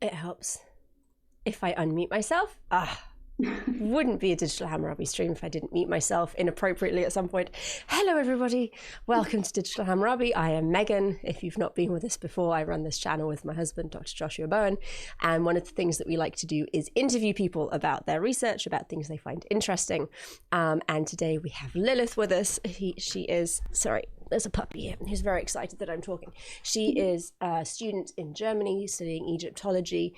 It helps. If I unmute myself, wouldn't be a Digital Hammurabi stream if I didn't mute myself inappropriately at some point. Hello, everybody. Welcome to Digital Hammurabi. I am Megan. If you've not been with us before, I run this channel with my husband, Dr. Joshua Bowen. And one of the things that we like to do is interview people about their research, about things they find interesting. And today we have Lilith with us. She is, sorry, there's a puppy here who's very excited that I'm talking. She is a student in Germany studying Egyptology.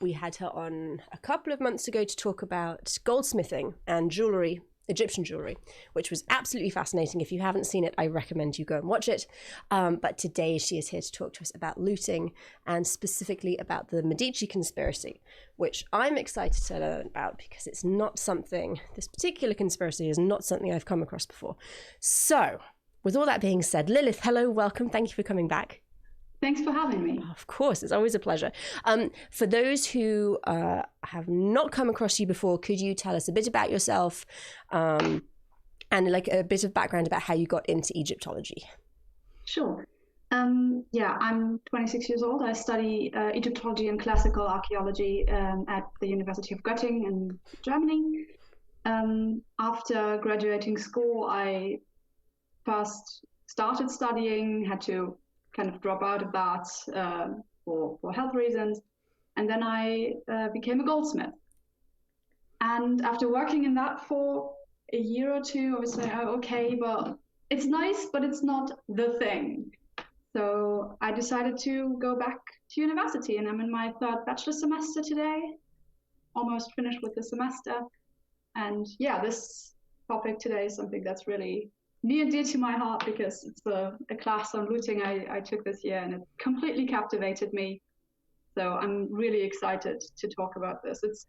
We had her on a couple of months ago to talk about goldsmithing and jewelry, Egyptian jewelry, which was absolutely fascinating. If you haven't seen it, I recommend you go and watch it. But today she is here to talk to us about looting and specifically about the Medici conspiracy, which I'm excited to learn about because it's not something, this particular conspiracy is not something I've come across before. So with all that being said, Lilith, hello, welcome. Thank you for coming back. Thanks for having me. Of course, it's always a pleasure. For those who have not come across you before, could you tell us a bit about yourself and like a bit of background about how you got into Egyptology? Sure. Yeah, I'm 26 years old. I study Egyptology and classical archaeology at the University of Göttingen in Germany. After graduating school, I first started studying, had to kind of drop out of that for health reasons. And then I became a goldsmith. And after working in that for a year or two, I was like, oh, okay, well, it's nice, but it's not the thing. So I decided to go back to university, and I'm in my third bachelor semester today, almost finished with the semester. And yeah, this topic today is something that's really near and dear to my heart because it's a class on looting I took this year, and it completely captivated me. So I'm really excited to talk about this. It's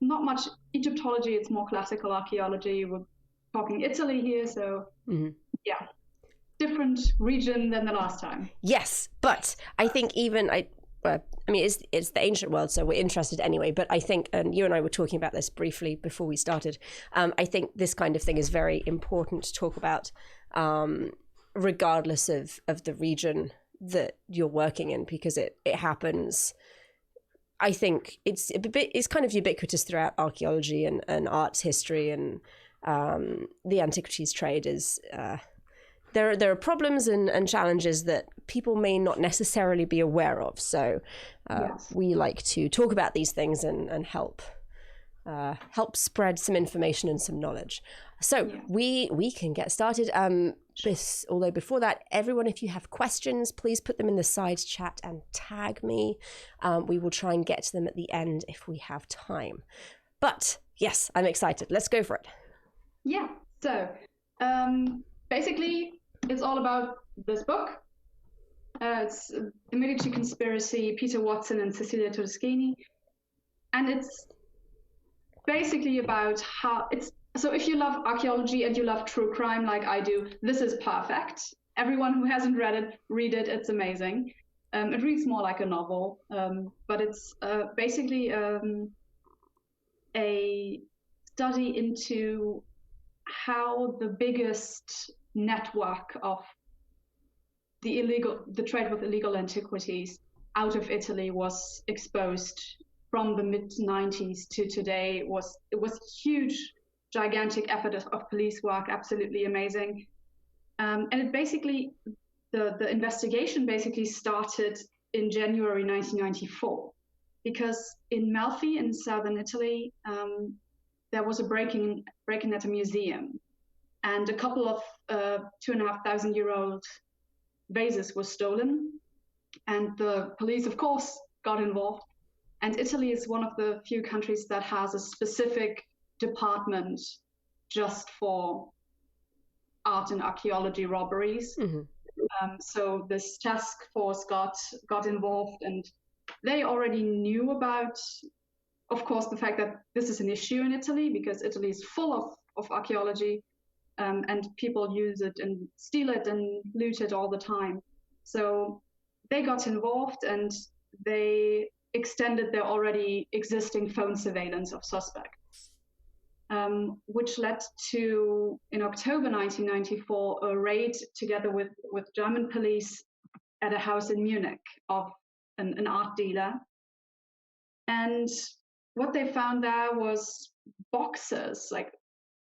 not much Egyptology, it's more classical archaeology. We're talking Italy here, so yeah, different region than the last time. Yes, but I think even I mean, it's the ancient world, so we're interested anyway. But I think, and you and I were talking about this briefly before we started, I think this kind of thing is very important to talk about, regardless of the region that you're working in, because it happens. I think it's kind of ubiquitous throughout archaeology and arts history, and the Antiquities trade is. There are problems and challenges that people may not necessarily be aware of. So yes, we like to talk about these things and help spread some information and some knowledge. So yeah, we can get started. Although before that, everyone, if you have questions, please put them in the side chat and tag me. We will try and get to them at the end if we have time. But yes, I'm excited. Let's go for it. Yeah. So basically, it's all about this book. It's the Medici Conspiracy, Peter Watson and Cecilia Todeschini. And it's basically about how it's, so if you love archaeology and you love true crime like I do, this is perfect. Everyone who hasn't read it, read it, it's amazing. It reads more like a novel, but it's basically a study into how the biggest network of the trade with illegal antiquities out of Italy was exposed from the mid-90s to today. It was huge, gigantic effort of police work, absolutely amazing. And it basically, the investigation basically started in January 1994, because in Melfi in southern Italy, there was a break-in at a museum. And a couple of 2,500-year-old vases were stolen. And the police, of course, got involved. And Italy is one of the few countries that has a specific department just for art and archaeology robberies. So this task force got involved, and they already knew about, of course, the fact that this is an issue in Italy, because Italy is full of archaeology. And people use it and steal it and loot it all the time. So they got involved, and they extended their already existing phone surveillance of suspects, which led to, in October 1994, a raid together with German police at a house in Munich of an art dealer And what they found there was boxes, like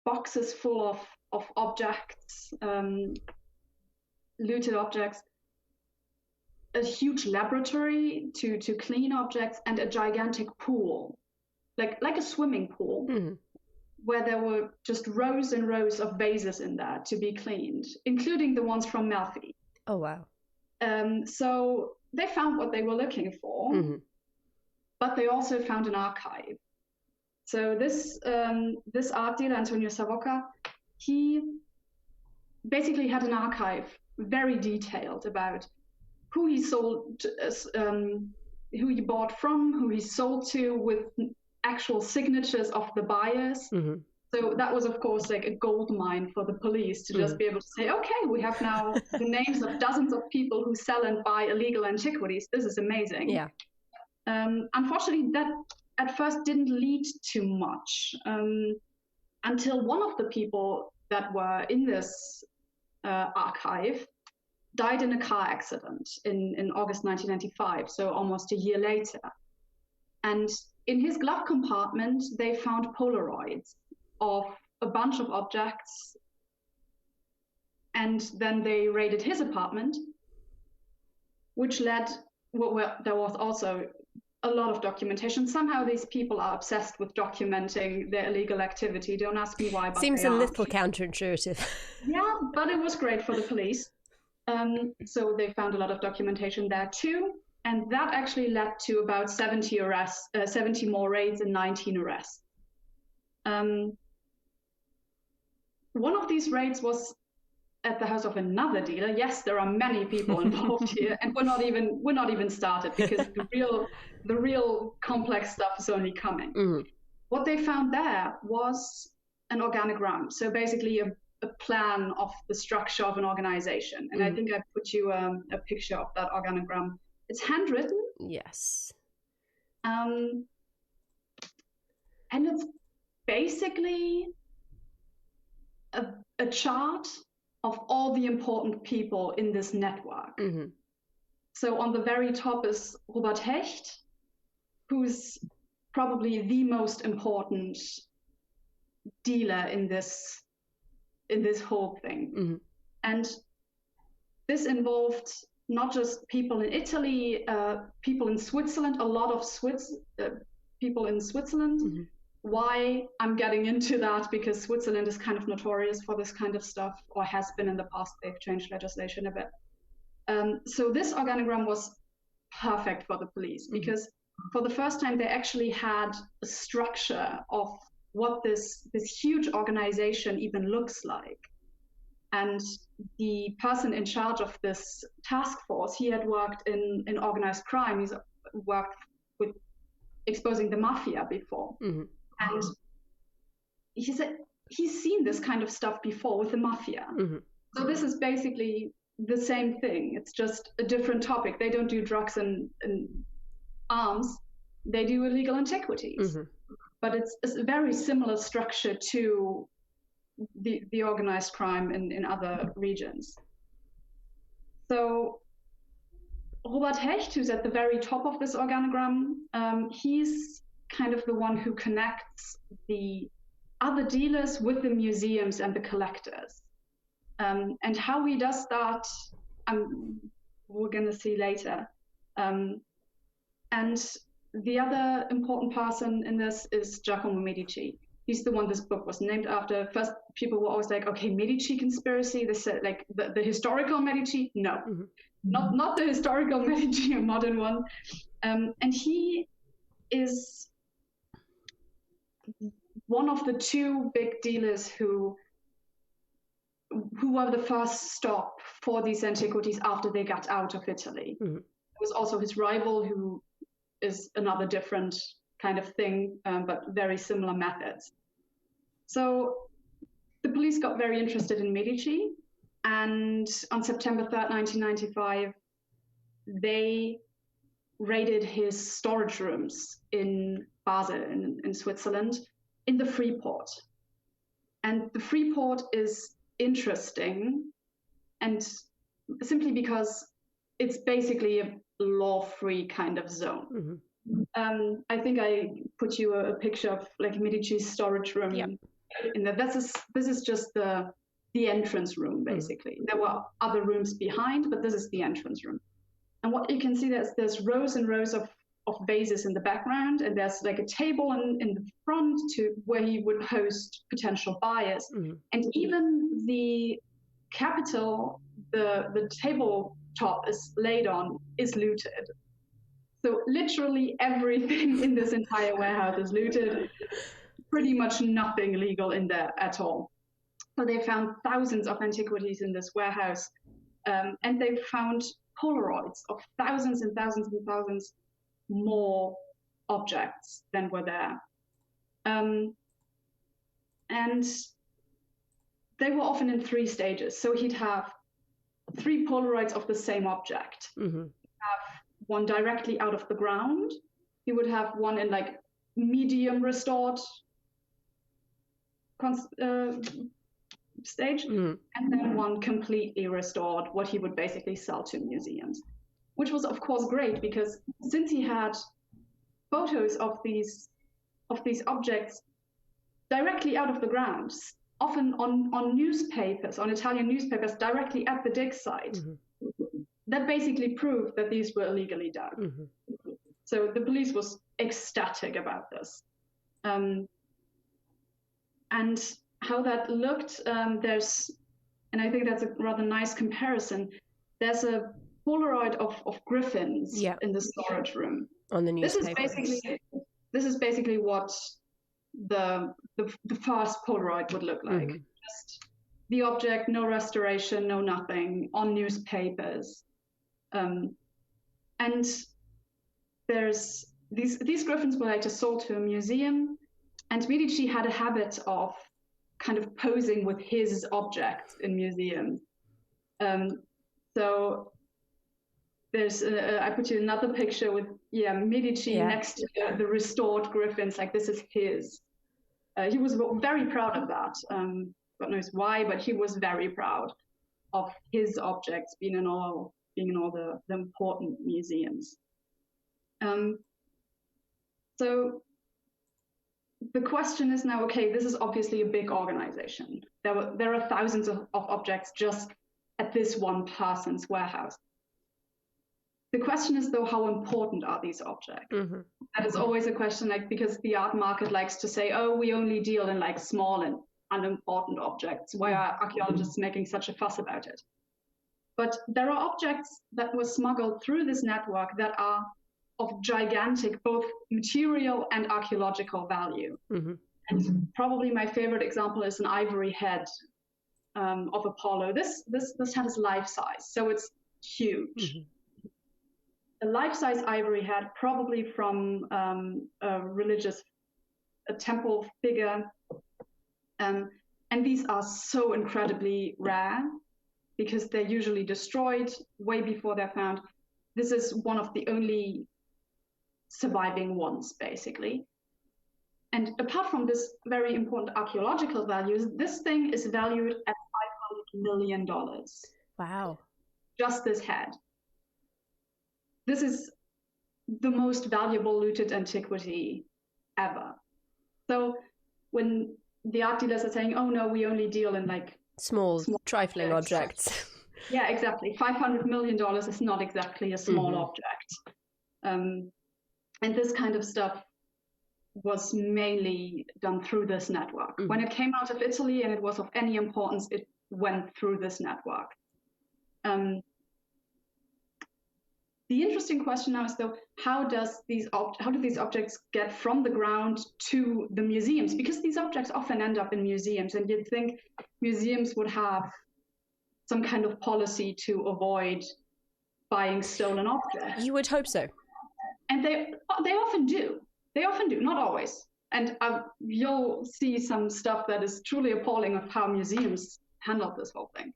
boxes full of objects, looted objects, a huge laboratory to clean objects, and a gigantic pool, like a swimming pool, where there were just rows and rows of vases in there to be cleaned, including the ones from Melfi. Oh, wow. So they found what they were looking for, but they also found an archive. So this art dealer, Antonio Savoca, he basically had an archive, very detailed, about who he sold, who he bought from, who he sold to, with actual signatures of the buyers. So that was, of course, like a gold mine for the police to just be able to say, okay, we have now the names of dozens of people who sell and buy illegal antiquities. This is amazing. Yeah. Unfortunately, that at first didn't lead to much until one of the people that were in this archive died in a car accident in August 1995, so almost a year later. And in his glove compartment, they found Polaroids of a bunch of objects. And then they raided his apartment, which led, well, there was also a lot of documentation. Somehow these people are obsessed with documenting their illegal activity. Don't ask me why, but seems a little counterintuitive. Yeah, but it was great for the police. So they found a lot of documentation there too. And that actually led to about 70 arrests, 70 more raids and 19 arrests. One of these raids was at the house of another dealer. Yes, there are many people involved here, and we're not even started, because the real complex stuff is only coming. What they found there was an organogram. So basically a plan of the structure of an organization. And I think I put you a picture of that organogram. It's handwritten. Yes. And it's basically a chart of all the important people in this network. So on the very top is Robert Hecht, who's probably the most important dealer in this whole thing. And this involved not just people in Italy, people in Switzerland, a lot of people in Switzerland. Why I'm getting into that, because Switzerland is kind of notorious for this kind of stuff, or has been in the past. They've changed legislation a bit. So this organogram was perfect for the police, because for the first time they actually had a structure of what this huge organization even looks like. And the person in charge of this task force, he had worked in organized crime. He's worked with exposing the mafia before. And he said he's seen this kind of stuff before with the mafia. So this is basically the same thing. It's just a different topic. They don't do drugs and arms. They do illegal antiquities. But it's a very similar structure to the organized crime in other regions. So Robert Hecht, who's at the very top of this organogram, he's kind of the one who connects the other dealers with the museums and the collectors. And how he does that, we're going to see later. And the other important person in this is Giacomo Medici. He's the one this book was named after. First, people were always like, okay, Medici conspiracy. They said like the historical Medici. No, not the historical Medici, a modern one. And he is one of the two big dealers who were the first stop for these antiquities after they got out of Italy. It was also his rival, who is another different kind of thing, but very similar methods. So the police got very interested in Medici, and on September 3rd, 1995, they raided his storage rooms in Basel, in Switzerland, in the Freeport. And the Freeport is interesting, and simply because it's basically a law-free kind of zone. I think I put you a picture of like Medici's storage room. Yeah. In there. This is just the entrance room, basically. There were other rooms behind, but this is the entrance room. And what you can see, there's rows and rows of vases in the background, and there's like a table in the front to where he would host potential buyers. And even the capital, the tabletop is laid on, is looted. So literally everything in this entire warehouse is looted. Pretty much nothing legal in there at all. So they found thousands of antiquities in this warehouse, and they found Polaroids of thousands and thousands and thousands more objects than were there. And they were often in 3 stages. So he'd have 3 Polaroids of the same object. He'd have one directly out of the ground. He would have one in like medium restored stage, and then one completely restored, what he would basically sell to museums, which was of course great, because since he had photos of these objects directly out of the ground, often on newspapers, on Italian newspapers, directly at the dig site, that basically proved that these were illegally dug. So the police was ecstatic about this. And how that looked, and I think that's a rather nice comparison. There's a Polaroid of griffins in the storage room. On the newspaper. This is basically what the first Polaroid would look like. Just the object, no restoration, no nothing, on newspapers. And there's these griffins were later sold to a museum, and Medici had a habit of kind of posing with his objects in museums. So there's I put you another picture with Medici next to the restored griffins, like this is his. He was very proud of that. God knows why, but he was very proud of his objects being in all the important museums. So the question is now, okay, this is obviously a big organization. There are thousands of objects just at this one person's warehouse. The question is, though, how important are these objects? That is always a question, like, because the art market likes to say, oh, we only deal in like small and unimportant objects. Why are archaeologists making such a fuss about it? But there are objects that were smuggled through this network that are of gigantic, both material and archaeological value. And probably my favorite example is an ivory head of Apollo. This head is life-size, so it's huge. A life-size ivory head, probably from a temple figure. And these are so incredibly rare because they're usually destroyed way before they're found. This is one of the only surviving ones, basically. And apart from this very important archaeological values, this thing is valued at $500 million. Wow. Just this head. This is the most valuable looted antiquity ever. So when the art dealers are saying, oh no, we only deal in like small trifling objects. Yeah, exactly. $500 million is not exactly a small object. And this kind of stuff was mainly done through this network. When it came out of Italy and it was of any importance, it went through this network. The interesting question now is, though, how do these objects get from the ground to the museums? Because these objects often end up in museums, and you'd think museums would have some kind of policy to avoid buying stolen objects. You would hope so. And they often do. They often do, not always. And you'll see some stuff that is truly appalling of how museums handle this whole thing.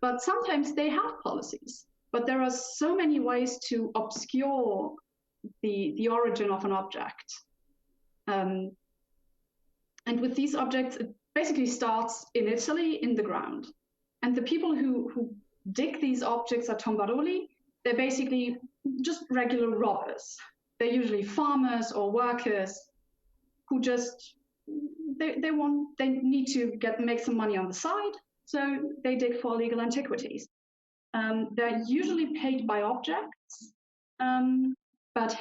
But sometimes they have policies. But there are so many ways to obscure the origin of an object. And with these objects, it basically starts in Italy, in the ground. And the people who dig these objects at tombaroli, they're basically just regular robbers. they're usually farmers or workers who just, they need to make some money on the side, so they dig for illegal antiquities. They're usually paid by objects, but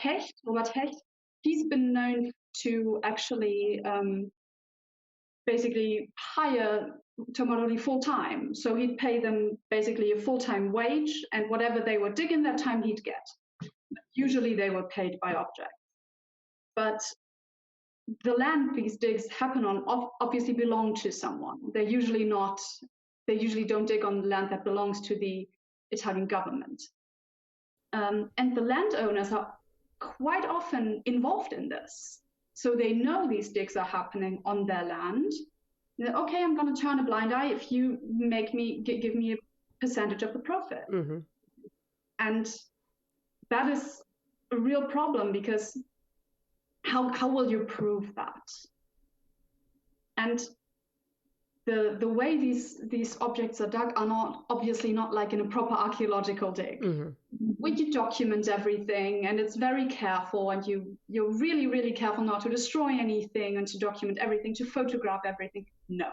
Robert Hecht, he's been known to actually basically hire Tomaroli full-time. So he'd pay them basically a full-time wage, and whatever they would dig in that time, he'd get. Usually they were paid by objects. But the land these digs happen on obviously belong to someone. They usually don't dig on land that belongs to the Italian government. And the landowners are quite often involved in this. So they know these digs are happening on their land. Okay, I'm going to turn a blind eye if you give me a percentage of the profit. Mm-hmm. And that is a real problem, because how will you prove that? And the way these objects are dug are obviously not like in a proper archaeological dig, mm-hmm. where you document everything and it's very careful, and you're really, really careful not to destroy anything and to document everything, to photograph everything. No.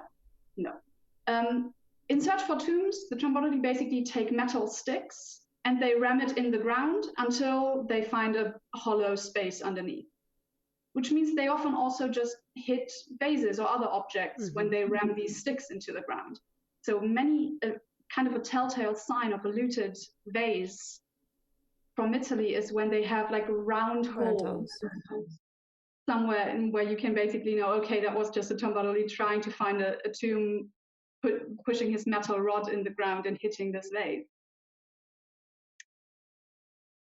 In Search for Tombs, the Tombology basically take metal sticks and they ram it in the ground until they find a hollow space underneath, which means they often also just hit vases or other objects, mm-hmm. when they ram these sticks into the ground. So kind of a telltale sign of a looted vase from Italy is when they have like round holes somewhere where you can basically know, okay, that was just a Tombololi trying to find a tomb, pushing his metal rod in the ground and hitting this vase.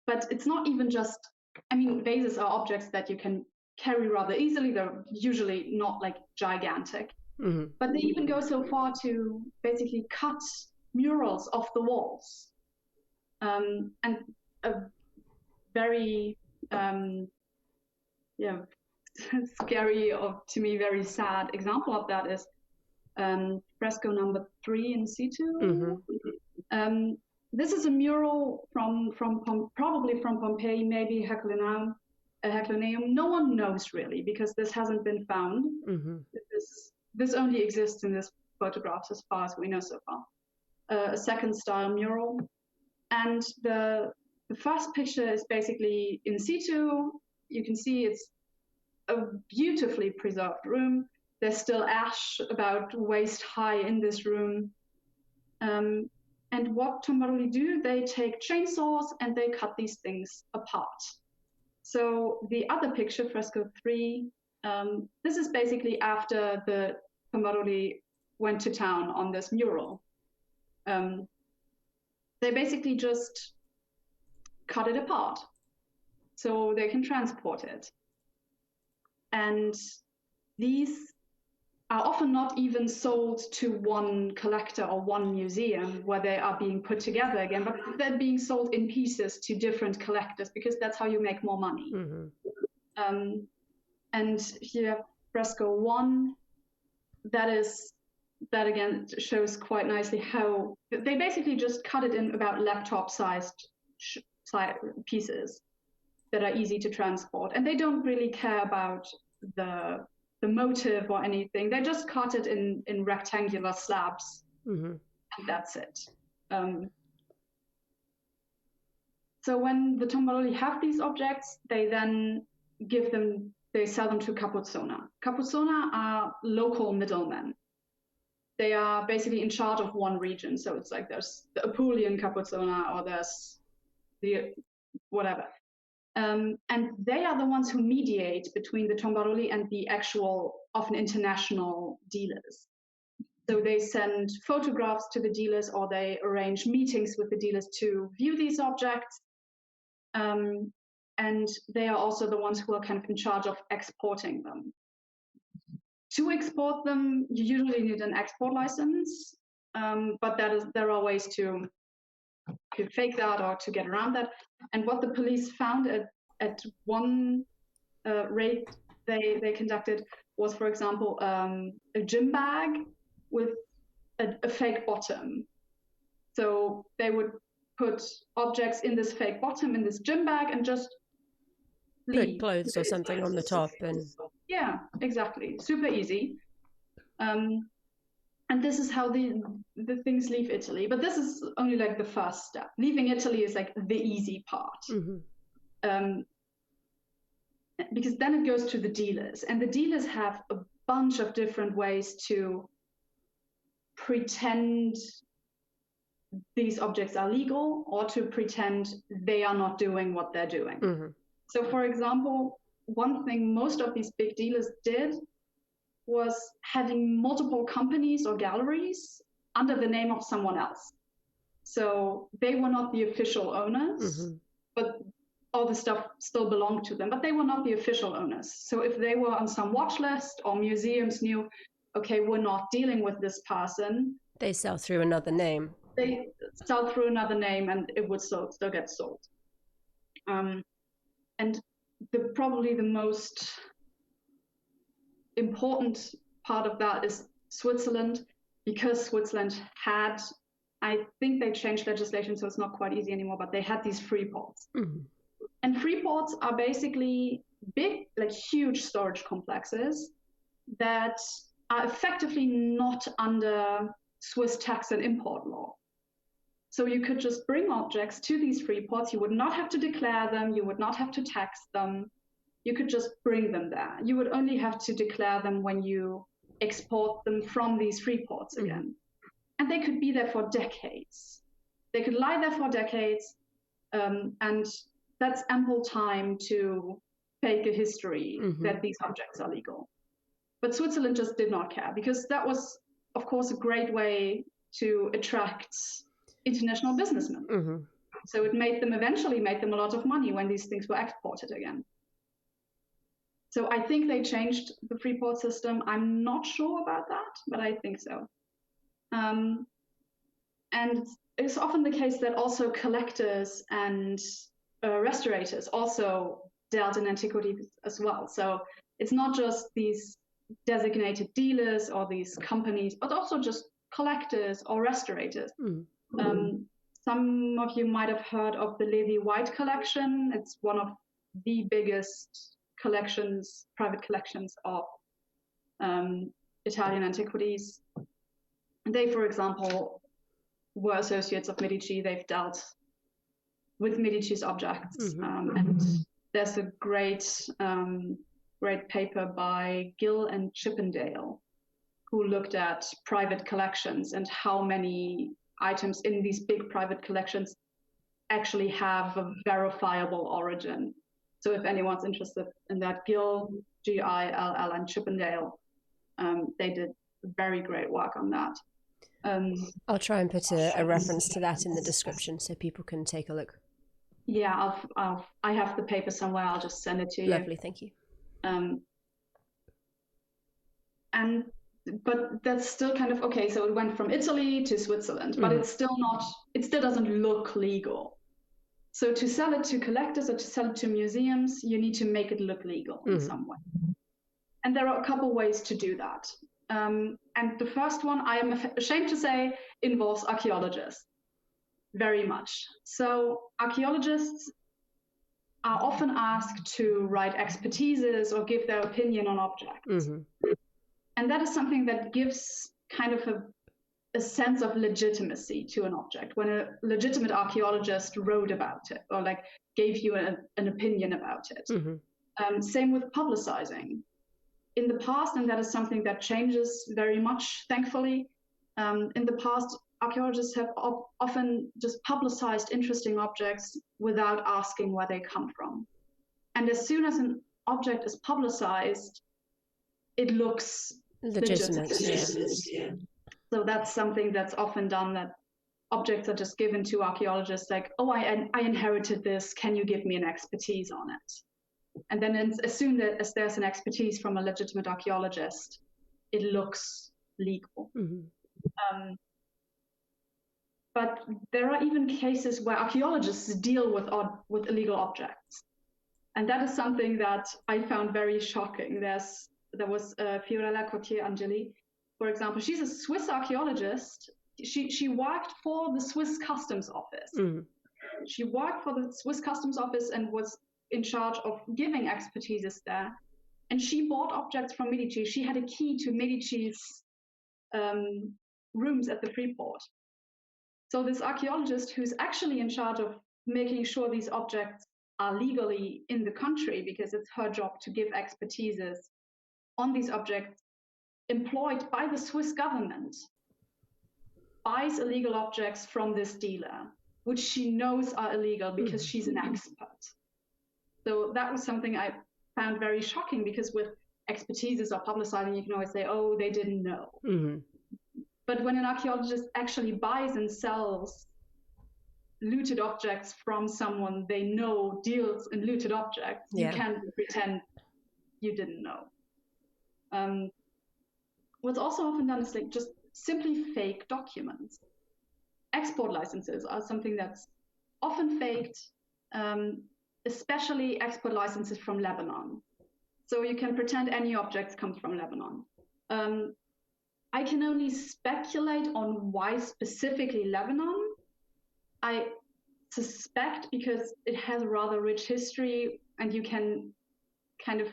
But it's not even just, vases are objects that you can carry rather easily. They're usually not like gigantic, mm-hmm. but they even go so far to basically cut murals off the walls. And a very scary, or to me very sad example of that is fresco number 3 in situ. Mm-hmm. This is a mural probably from Pompeii, maybe Herculaneum. No one knows really, because this hasn't been found. Mm-hmm. This only exists in this photographs as far as we know so far. A second style mural. And the first picture is basically in situ. You can see it's a beautifully preserved room. There's still ash about waist high in this room. And what Tombololi do, they take chainsaws and they cut these things apart. So the other picture, fresco 3, this is basically after the Tombololi went to town on this mural. They basically just cut it apart so they can transport it. And these are often not even sold to one collector or one museum where they are being put together again, but they're being sold in pieces to different collectors, because that's how you make more money. Mm-hmm. And here, fresco 1, that again shows quite nicely how they basically just cut it in about laptop-sized pieces that are easy to transport, and they don't really care about the motive or anything. They just cut it in rectangular slabs, mm-hmm. and that's it. So when the Tombololi have these objects, they then sell them to Capuzona. Capuzona are local middlemen. They are basically in charge of one region. So it's like there's the Apulian Capuzona, or there's the whatever. And they are the ones who mediate between the Tombololi and the actual, often international dealers. So they send photographs to the dealers, or they arrange meetings with the dealers to view these objects. And they are also the ones who are kind of in charge of exporting them. To export them, you usually need an export license, but there are ways to fake that or to get around that. And what the police found at one raid they conducted was, for example, a gym bag with a fake bottom. So they would put objects in this fake bottom, in this gym bag, and just put clothes or something on the top, and yeah, exactly, super easy. And this is how the things leave Italy. But this is only like the first step. Leaving Italy is like the easy part. Because then it goes to the dealers, and the dealers have a bunch of different ways to pretend these objects are legal, or to pretend they are not doing what they're doing. So for example, one thing most of these big dealers did was having multiple companies or galleries under the name of someone else. So they were not the official owners, but all the stuff still belonged to them, but they were not the official owners. So if they were on some watch list, or museums knew, okay, we're not dealing with this person, they sell through another name. They sell through another name, and it would still get sold. And probably the most important part of that is Switzerland, because Switzerland had, I think they changed legislation, so it's not quite easy anymore, but they had these free ports. And free ports are basically big, like huge storage complexes that are effectively not under Swiss tax and import law. So you could just bring objects to these free ports. You would not have to declare them. You would not have to tax them. You could just bring them there. You would only have to declare them when you export them from these free ports again. And they could be there for decades. They could lie there for decades, and that's ample time to fake a history that these objects are legal. But Switzerland just did not care, because that was, of course, a great way to attract international businessmen. So it eventually made them a lot of money when these things were exported again. So I think they changed the free port system. I'm not sure about that, but I think so. And it's often the case that also collectors and restorators also dealt in antiquities as well. So it's not just these designated dealers or these companies, but also just collectors or restorators. Some of you might have heard of the Levi White collection. It's one of the biggest collections, private collections of Italian antiquities. They, for example, were associates of Medici. They've dealt with Medici's objects. And there's a great paper by Gill and Chippendale, who looked at private collections and how many items in these big private collections actually have a verifiable origin. So if anyone's interested in that, Gill, Gill, and Chippendale, they did very great work on that. I'll try and put a reference to that in the description so people can take a look. Yeah, I have the paper somewhere. I'll just send it to you. Lovely, thank you. But that's still kind of okay. So it went from Italy to Switzerland, but it's still not. It still doesn't look legal. So to sell it to collectors or to sell it to museums, you need to make it look legal in some way. And there are a couple ways to do that. And the first one, I am ashamed to say, involves archaeologists very much. So archaeologists are often asked to write expertises or give their opinion on objects. And that is something that gives kind of a sense of legitimacy to an object when a legitimate archaeologist wrote about it or like gave you an opinion about it. Same with publicizing. In the past, and that is something that changes very much, thankfully, in the past, archaeologists have often just publicized interesting objects without asking where they come from. And as soon as an object is publicized, it looks legitimate. Yeah. So that's something that's often done, that objects are just given to archaeologists like, oh, I inherited this, can you give me an expertise on it? And then as soon as there's an expertise from a legitimate archaeologist, it looks legal. But there are even cases where archaeologists deal with illegal objects. And that is something that I found very shocking. There was Fiorella Cotier-Angeli, for example. She's a Swiss archaeologist. She worked for the Swiss Customs Office. She worked for the Swiss Customs Office and was in charge of giving expertises there. And she bought objects from Medici. She had a key to Medici's rooms at the Freeport. So this archaeologist, who's actually in charge of making sure these objects are legally in the country, because it's her job to give expertises on these objects, employed by the Swiss government, buys illegal objects from this dealer, which she knows are illegal because she's an expert. So that was something I found very shocking, because with expertises or publicizing, you can always say, oh, they didn't know. But when an archaeologist actually buys and sells looted objects from someone they know deals in looted objects, you can't pretend you didn't know. What's also often done is like just simply fake documents. Export licenses are something that's often faked, especially export licenses from Lebanon. So you can pretend any object comes from Lebanon. I can only speculate on why specifically Lebanon. I suspect because it has a rather rich history, and you can kind of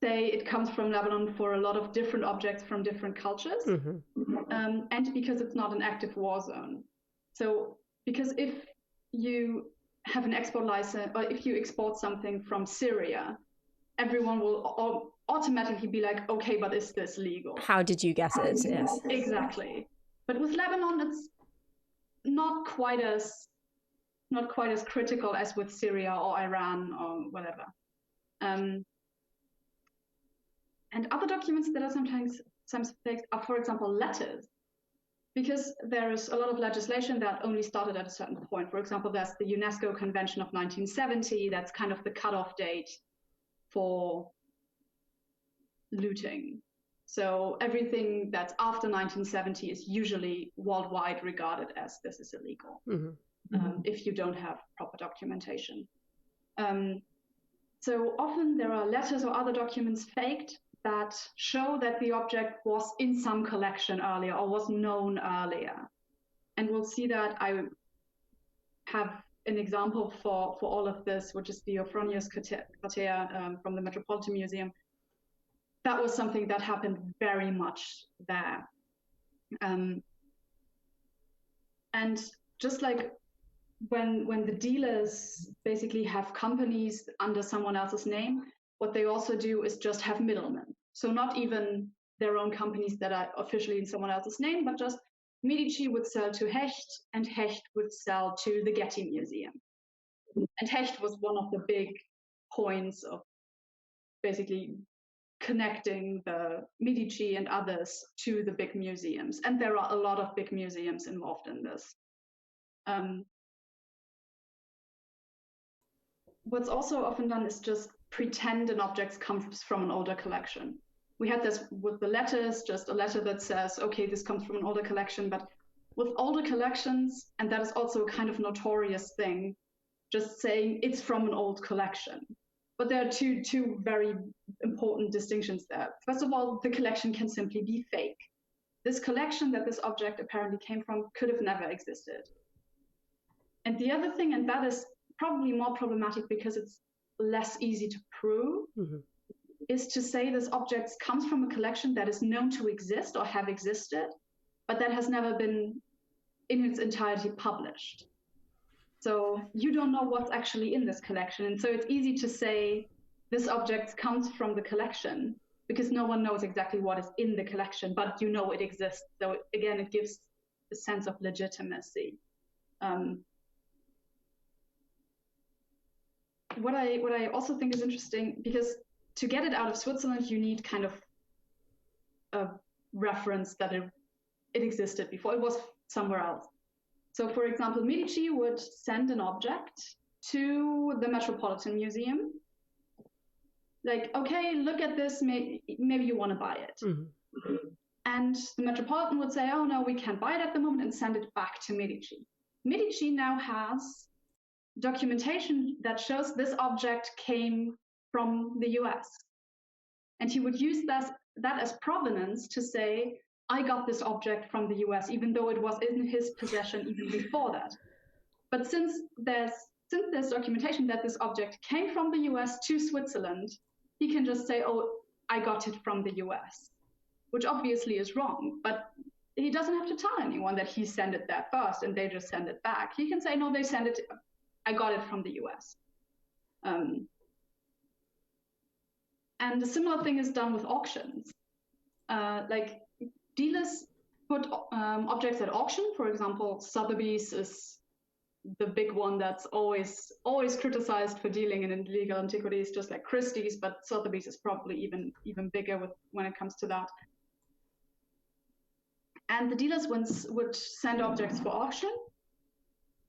say it comes from Lebanon for a lot of different objects from different cultures, and because it's not an active war zone. So because if you have an export license, or if you export something from Syria, everyone will automatically be like, okay, but is this legal? How did you get it? Yes. Exactly. But with Lebanon, it's not quite as critical as with Syria or Iran or whatever. And other documents that are sometimes faked are, for example, letters, because there is a lot of legislation that only started at a certain point. For example, there's the UNESCO Convention of 1970. That's kind of the cutoff date for looting. So everything that's after 1970 is usually worldwide regarded as this is illegal, if you don't have proper documentation. So often there are letters or other documents faked that show that the object was in some collection earlier or was known earlier. And we'll see that. I have an example for all of this, which is the 🀭Support from the Metropolitan Museum. That was something that happened very much there. And just like when the dealers basically have companies under someone else's name, what they also do is just have middlemen. So not even their own companies that are officially in someone else's name, but just Medici would sell to Hecht, and Hecht would sell to the Getty Museum. And Hecht was one of the big points of basically connecting the Medici and others to the big museums. And there are a lot of big museums involved in this. What's also often done is just pretend an object comes from an older collection. We had this with the letters, just a letter that says, okay, this comes from an older collection. But with older collections, and that is also a kind of notorious thing, just saying it's from an old collection. But there are two very important distinctions there. First of all, the collection can simply be fake. This collection that this object apparently came from could have never existed. And the other thing, and that is probably more problematic because it's less easy to prove, is to say this object comes from a collection that is known to exist or have existed, but that has never been in its entirety published. So you don't know what's actually in this collection. And so it's easy to say this object comes from the collection because no one knows exactly what is in the collection, but you know it exists. So again, it gives a sense of legitimacy. What I also think is interesting, because to get it out of Switzerland, you need kind of a reference that it existed before. It was somewhere else. So for example, Medici would send an object to the Metropolitan Museum. Like, okay, look at this, maybe you want to buy it. And the Metropolitan would say, oh no, we can't buy it at the moment, and send it back to Medici. Medici now has documentation that shows this object came from the US. And he would use that as provenance to say, I got this object from the US, even though it was in his possession even before that. But since there's since there's documentation that this object came from the US to Switzerland, he can just say, oh, I got it from the US, which obviously is wrong, but he doesn't have to tell anyone that he sent it there first and they just send it back. He can say, no, they sent it, I got it from the US. And a similar thing is done with auctions. Like dealers put objects at auction. For example, Sotheby's is the big one that's always criticized for dealing in illegal antiquities, just like Christie's, but Sotheby's is probably even bigger when it comes to that. And the dealers would send objects for auction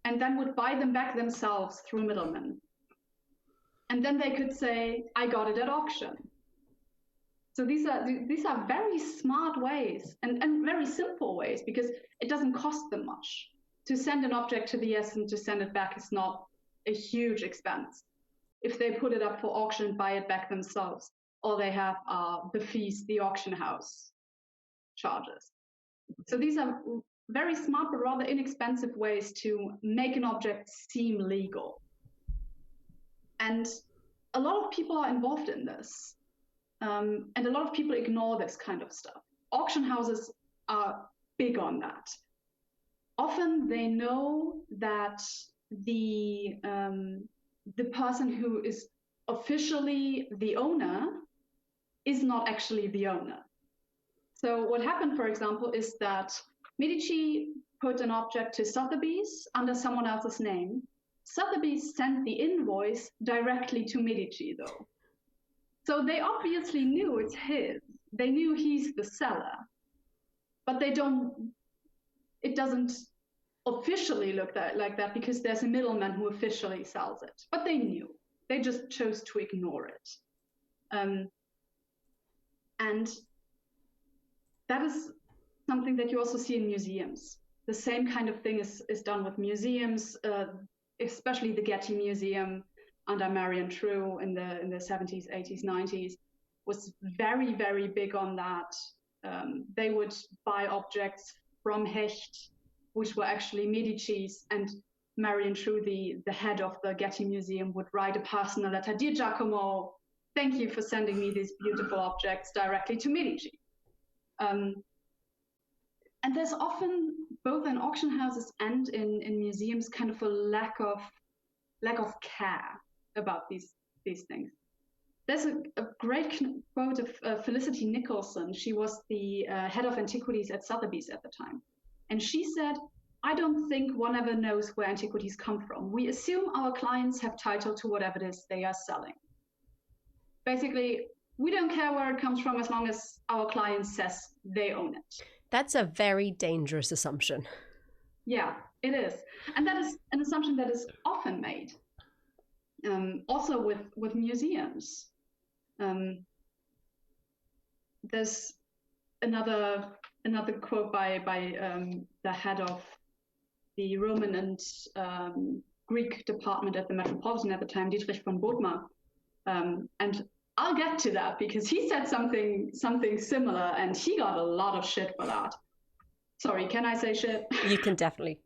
and then would buy them back themselves through middlemen. And then they could say, I got it at auction. So these are very smart ways and very simple ways, because it doesn't cost them much. To send an object to the US and to send it back is not a huge expense. If they put it up for auction and buy it back themselves, all they have are the fees the auction house charges. So these are very smart but rather inexpensive ways to make an object seem legal. And a lot of people are involved in this. And a lot of people ignore this kind of stuff. Auction houses are big on that. Often they know that the person who is officially the owner is not actually the owner. So what happened, for example, is that Medici put an object to Sotheby's under someone else's name. Sotheby's sent the invoice directly to Medici, though. So they obviously knew it's his. They knew he's the seller, but it doesn't officially look like that because there's a middleman who officially sells it. But they knew. They just chose to ignore it. And that is something that you also see in museums. The same kind of thing is done with museums, especially the Getty Museum under Marion True in the 70s, 80s, 90s, was very, very big on that. They would buy objects from Hecht, which were actually Medici's, and Marion True, the head of the Getty Museum, would write a personal letter, Dear Giacomo, thank you for sending me these beautiful objects directly to Medici. And there's often, both in auction houses and in museums, kind of a lack of care about these things. There's a great quote of Felicity Nicholson. She was the head of Antiquities at Sotheby's at the time. And she said, I don't think one ever knows where antiquities come from. We assume our clients have title to whatever it is they are selling. Basically, we don't care where it comes from as long as our client says they own it. That's a very dangerous assumption. Yeah, it is. And that is an assumption that is often made. Also with museums. There's another quote by the head of the Roman and Greek department at the Metropolitan at the time, Dietrich von Bodmer. And I'll get to that because he said something similar and he got a lot of shit for that. Sorry, can I say shit? You can definitely.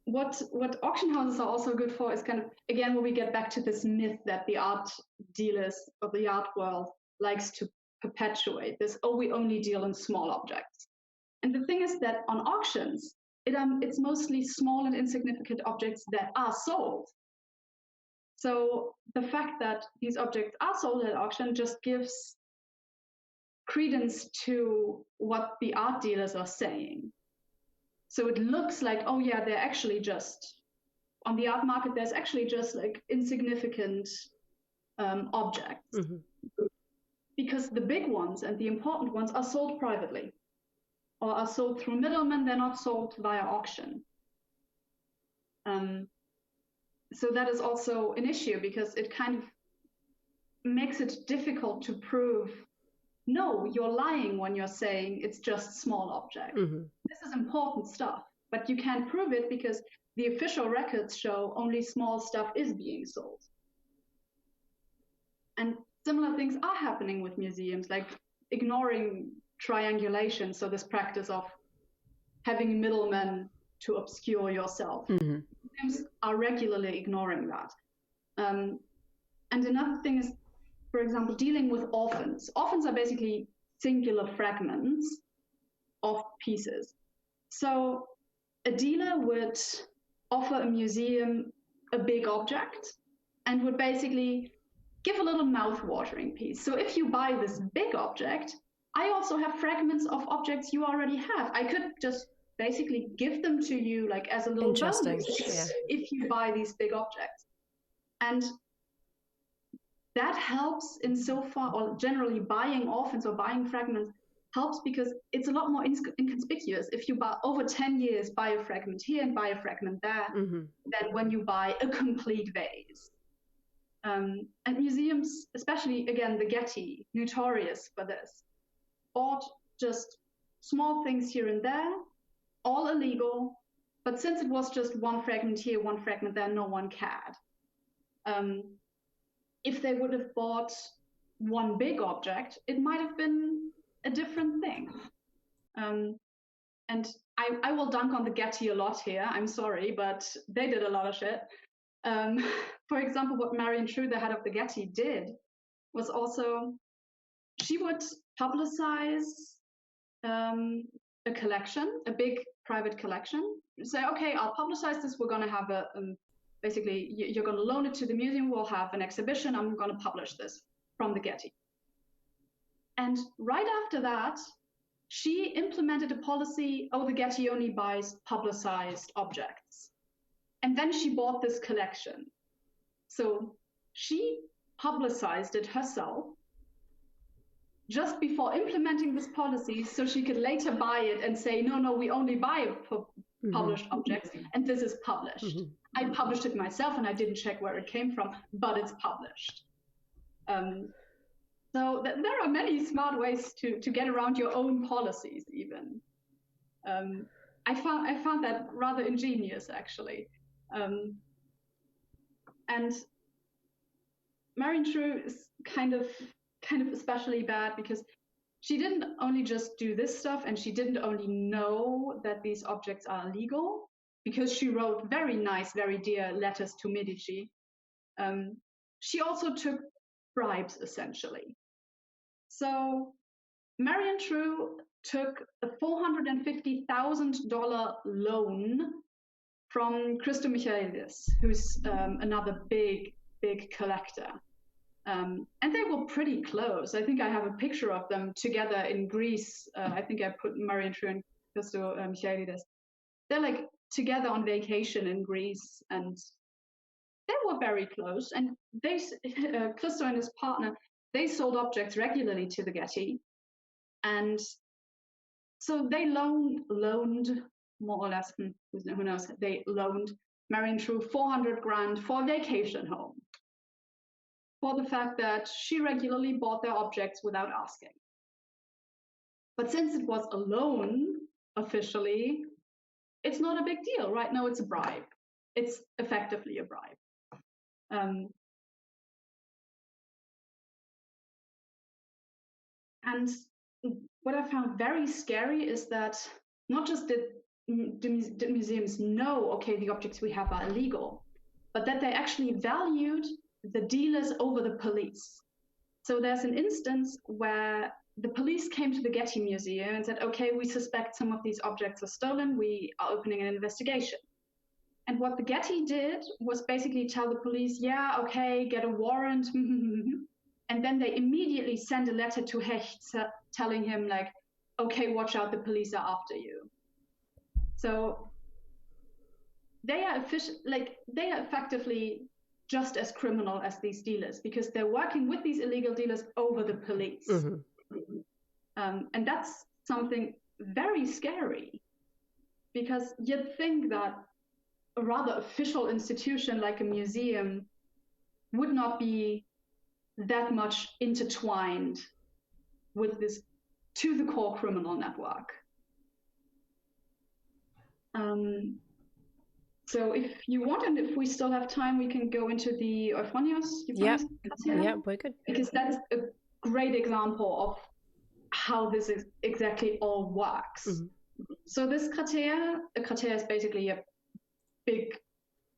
What auction houses are also good for is kind of, again, where we get back to this myth that the art dealers of the art world likes to perpetuate this, oh, we only deal in small objects. And the thing is that on auctions, it's mostly small and insignificant objects that are sold. So the fact that these objects are sold at auction just gives credence to what the art dealers are saying. So it looks like, oh yeah, they're actually just, on the art market, there's actually just like insignificant objects. Mm-hmm. Because the big ones and the important ones are sold privately or are sold through middlemen, they're not sold via auction. So that is also an issue because it kind of makes it difficult to prove, no, you're lying when you're saying it's just small object. Mm-hmm. This is important stuff, but you can't prove it because the official records show only small stuff is being sold. And similar things are happening with museums, like ignoring triangulation. So this practice of having middlemen to obscure yourself. Mm-hmm. Museums are regularly ignoring that. And another thing is, for example, dealing with orphans. Orphans are basically singular fragments of pieces. So a dealer would offer a museum a big object and would basically give a little mouth-watering piece. So if you buy this big object, I also have fragments of objects you already have. I could just basically give them to you like as a little bonus if you buy these big objects. And that helps in so far, or generally buying orphans or buying fragments helps because it's a lot more inconspicuous if you buy over 10 years, buy a fragment here and buy a fragment there, than when you buy a complete vase. And museums, especially again, the Getty, notorious for this, bought just small things here and there, all illegal, but since it was just one fragment here, one fragment there, no one cared. If they would have bought one big object, it might have been a different thing. And I will dunk on the Getty a lot here, I'm sorry, but they did a lot of shit. For example, what Marion True, the head of the Getty, did was also, she would publicize a collection, a big private collection, say, okay, I'll publicize this, we're going to have basically, you're going to loan it to the museum, we'll have an exhibition, I'm going to publish this from the Getty. And right after that, she implemented a policy, the Getty only buys publicized objects. And then she bought this collection. So she publicized it herself just before implementing this policy so she could later buy it and say, no, we only buy published objects, and this is published. I published it myself and I didn't check where it came from, but it's published. So there are many smart ways to get around your own policies even. I found that rather ingenious actually. And Marion True is kind of especially bad because she didn't only just do this stuff, and she didn't only know that these objects are illegal because she wrote very nice, very dear letters to Medici. She also took bribes, essentially. So Marion True took a $450,000 loan from Christo Michaelis, who's another big collector. And they were pretty close. I think I have a picture of them together in Greece. I think I put Marion True and Christo Michaelis. They're like together on vacation in Greece, and they were very close. And Christo and his partner, they sold objects regularly to the Getty. And so they loaned more or less, who knows, they loaned Marion True 400 grand for a vacation home, for the fact that she regularly bought their objects without asking. But since it was a loan, officially, it's not a big deal. Right now it's a bribe. It's effectively a bribe. And what I found very scary is that not just did museums know, okay, the objects we have are illegal, but that they actually valued the dealers over the police. So there's an instance where the police came to the Getty Museum and said, okay, we suspect some of these objects are stolen, we are opening an investigation. And what the Getty did was basically tell the police, yeah, okay, get a warrant. And then they immediately send a letter to Hecht telling him like, okay, watch out, the police are after you. So they are effectively just as criminal as these dealers because they're working with these illegal dealers over the police. And that's something very scary because you'd think that a rather official institution like a museum would not be that much intertwined with this to the core criminal network. So if you want, and if we still have time, we can go into the Euphonios. Yeah, we're good. Because that's a great example of how this is exactly all works. So this a crater is basically a big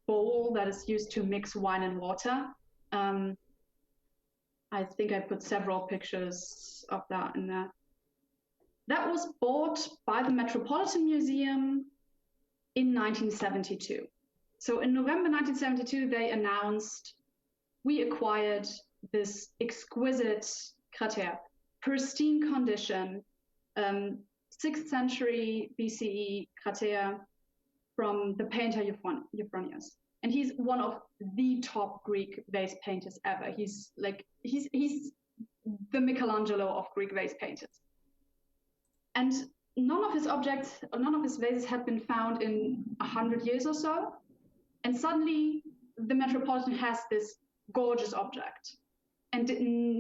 bowl that is used to mix wine and water. I think I put several pictures of that in there. That was bought by the Metropolitan Museum in 1972. So in November 1972, they announced, we acquired this exquisite crater, pristine condition, 6th century BCE crater from the painter Euphronius. And he's one of the top Greek vase painters ever. He's the Michelangelo of Greek vase painters. And none of his objects, none of his vases had been found in 100 years or so. And suddenly the Metropolitan has this gorgeous object and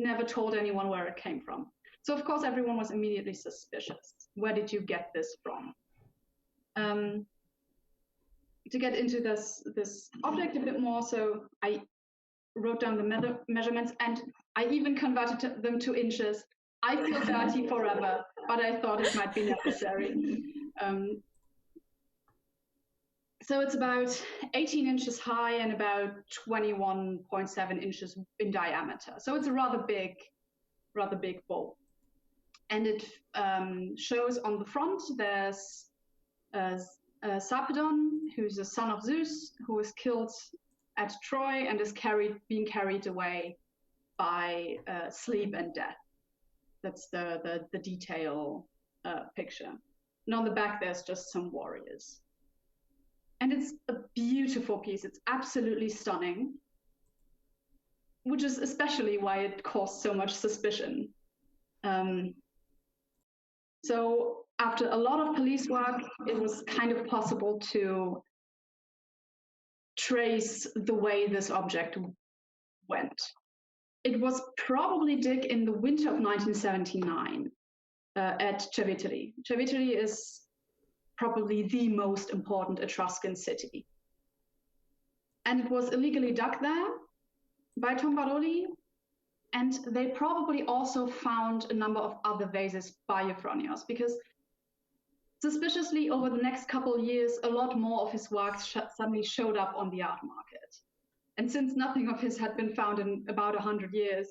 never told anyone where it came from. So of course, everyone was immediately suspicious. Where did you get this from? To get into this object a bit more, so I wrote down the measurements, and I even converted them to inches. I feel dirty forever, but I thought it might be necessary. So it's about 18 inches high and about 21.7 inches in diameter. So it's a rather big bowl. And it shows on the front, there's Sarpedon, who's a son of Zeus, who was killed at Troy and is being carried away by sleep and death. That's the detail picture. And on the back, there's just some warriors. And it's a beautiful piece. It's absolutely stunning, which is especially why it caused so much suspicion. So after a lot of police work, it was kind of possible to trace the way this object went. It was probably dug in the winter of 1979 at 𒀭. 𒀭is probably the most important Etruscan city. And it was illegally dug there by Tombaroli. And they probably also found a number of other vases by Euphronius, because suspiciously over the next couple of years, a lot more of his works suddenly showed up on the art market. And since nothing of his had been found in about 100 years,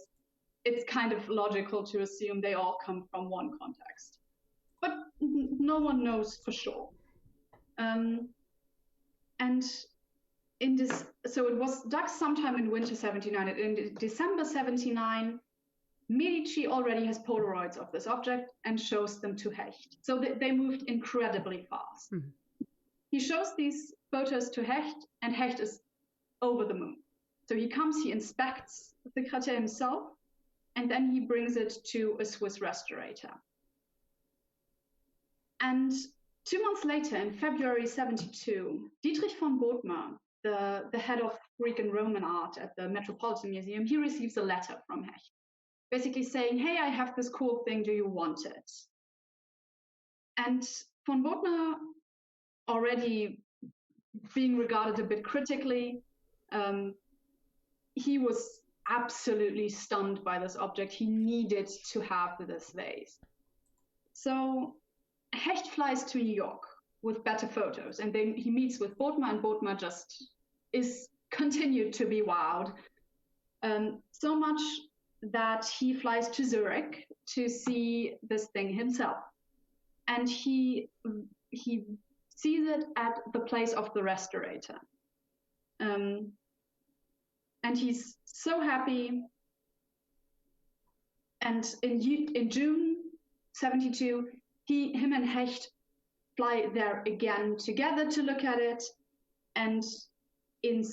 it's kind of logical to assume they all come from one context. But no one knows for sure. And in this, so it was dug sometime in winter 79. And in December 79, Medici already has Polaroids of this object and shows them to Hecht. So they moved incredibly fast. Mm-hmm. He shows these photos to Hecht, and Hecht is over the moon. So he comes, he inspects the crater himself, and then he brings it to a Swiss restorator. And 2 months later, in February 72, Dietrich von Bothmer, the head of Greek and Roman art at the Metropolitan Museum, he receives a letter from Hecht, basically saying, hey, I have this cool thing, do you want it? And von Bothmer, already being regarded a bit critically, he was absolutely stunned by this object. He needed to have this vase. So Hecht flies to New York with better photos, and then he meets with Bothmer, and Bothmer just is continued to be wowed. So much that he flies to Zurich to see this thing himself. And he sees it at the place of the restorator. And he's so happy. And in June 72, him and Hecht fly there again together to look at it. And in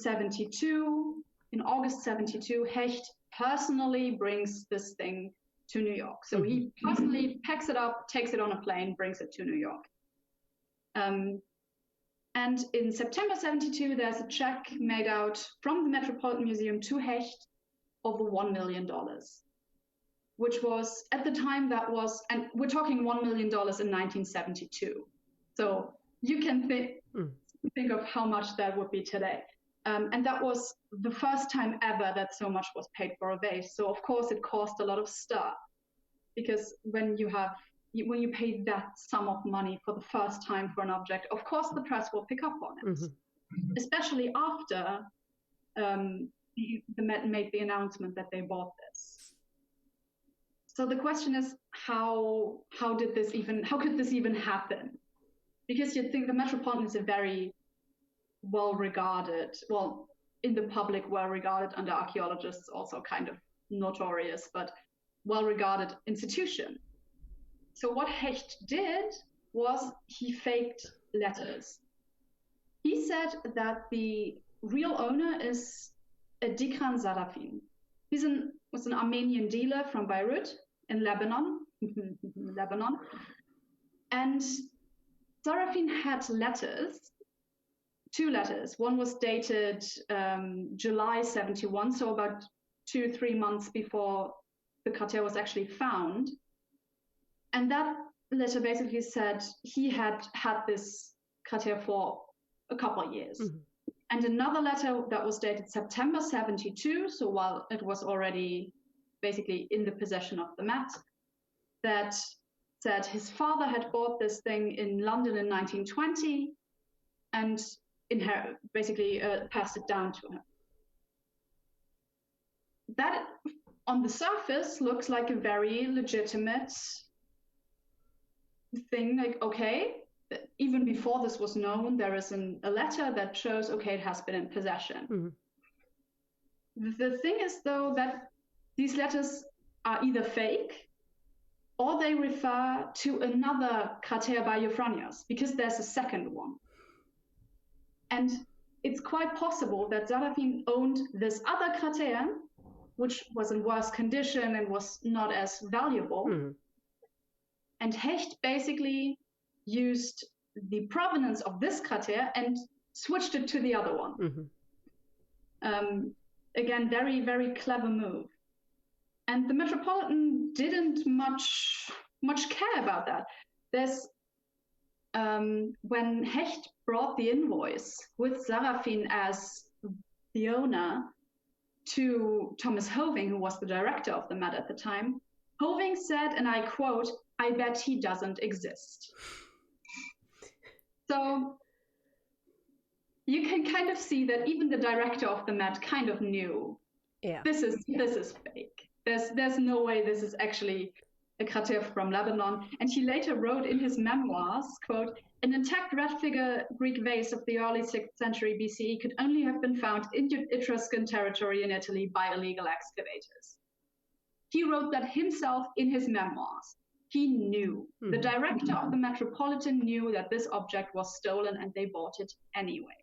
August 72, Hecht personally brings this thing to New York. So he personally packs it up, takes it on a plane, brings it to New York. And in September 72, there's a check made out from the Metropolitan Museum to Hecht over $1 million, which was, at the time, that was, and we're talking $1 million in 1972. So you can think of how much that would be today. And that was the first time ever that so much was paid for a vase. So of course it caused a lot of stir, because when you have when you pay that sum of money for the first time for an object, of course the press will pick up on it, especially after the Met made the announcement that they bought this. So the question is, how could this even happen? Because you'd think the Metropolitan is a very well-regarded, well, in the public, well-regarded, under archaeologists also kind of notorious, but well-regarded institution. So what Hecht did was he faked letters. He said that the real owner is a Dikran Zarafin. He was an Armenian dealer from Beirut in Lebanon. And Zarafin had letters, 2 letters. One was dated July 71, so about 2-3 months before the cartier was actually found. And that letter basically said he had this cartier for a couple of years. And another letter that was dated September 72, so while it was already basically in the possession of the Met, that said his father had bought this thing in London in 1920 and basically passed it down to him. That, on the surface, looks like a very legitimate thing, like, okay, even before this was known, there is a letter that shows, okay, it has been in possession. The thing is, though, that these letters are either fake or they refer to another cartier by Euphronios, because there's a second one. And it's quite possible that Zarafin owned this other cartier, which was in worse condition and was not as valuable. And Hecht basically used the provenance of this cartier and switched it to the other one. Again, very, very clever move. And the Metropolitan didn't much care about that. There's when Hecht brought the invoice with Zarafin as the owner to Thomas Hoving, who was the director of the Met at the time, Hoving said, and I quote, "I bet he doesn't exist." So you can kind of see that even the director of the Met kind of knew, this is fake. There's no way this is actually a cartier from Lebanon. And he later wrote in his memoirs, quote, "An intact red figure Greek vase of the early 6th century BCE could only have been found in Etruscan territory in Italy by illegal excavators." He wrote that himself in his memoirs. He knew. The director of the Metropolitan knew that this object was stolen and they bought it anyway.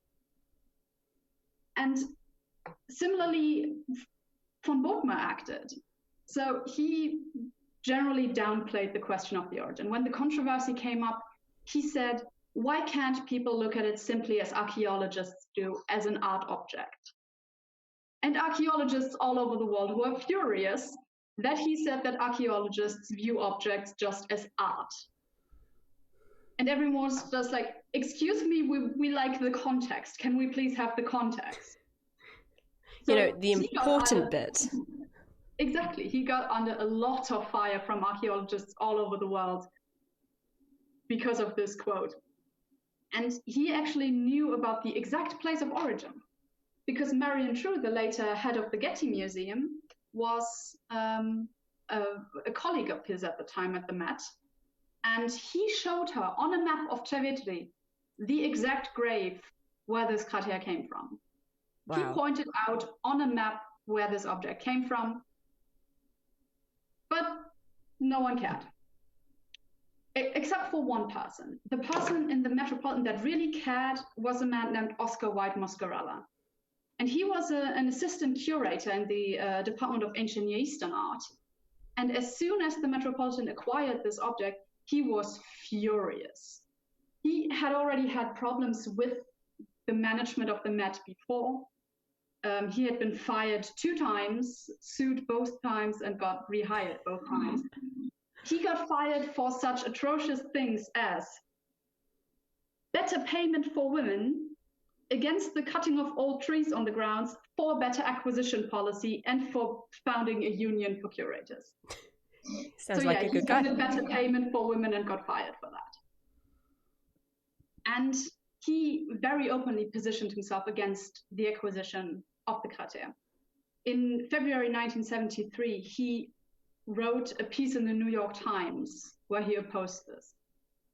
And similarly, von Bothmer acted. So he generally downplayed the question of the origin. When the controversy came up, he said, why can't people look at it simply as archaeologists do, as an art object? And archaeologists all over the world were furious that he said that archaeologists view objects just as art. And everyone was just like, excuse me, we like the context. Can we please have the context? So you know, the important bit. Exactly. He got under a lot of fire from archaeologists all over the world because of this quote. And he actually knew about the exact place of origin, because Marion True, the later head of the Getty Museum, was a colleague of his at the time at the Met. And he showed her on a map of Cevitri the exact grave where this cartier came from. Wow. He pointed out on a map where this object came from, but no one cared. Except for one person. The person in the Metropolitan that really cared was a man named Oscar White Moscarella. And he was an assistant curator in the Department of Ancient Near Eastern Art. And as soon as the Metropolitan acquired this object, he was furious. He had already had problems with the management of the Met before. He had been fired 2 times, sued both times, and got rehired both times. He got fired for such atrocious things as better payment for women, against the cutting of old trees on the grounds, for better acquisition policy, and for founding a union for curators. Sounds like a good guy. He wanted better payment for women and got fired for that. And he very openly positioned himself against the acquisition of the crater. In February 1973, he wrote a piece in the New York Times where he opposed this.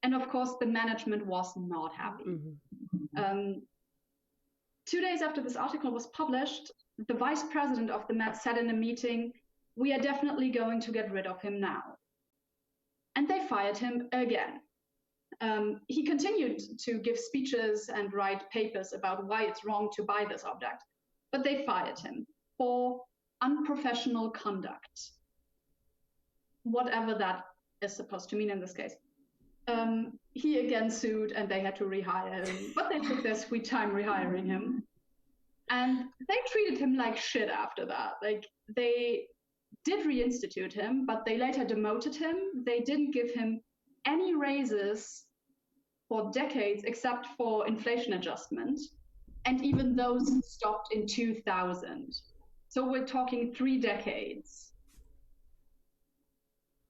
And of course, the management was not happy. 2 days after this article was published, the vice president of the Met said in a meeting, "We are definitely going to get rid of him now." And they fired him again. He continued to give speeches and write papers about why it's wrong to buy this object, but they fired him for unprofessional conduct, whatever that is supposed to mean in this case. He again sued and they had to rehire him, but they took their sweet time rehiring him. And they treated him like shit after that. Like, they did reinstitute him, but they later demoted him. They didn't give him any raises for decades except for inflation adjustment. And even those stopped in 2000. So we're talking 3 decades.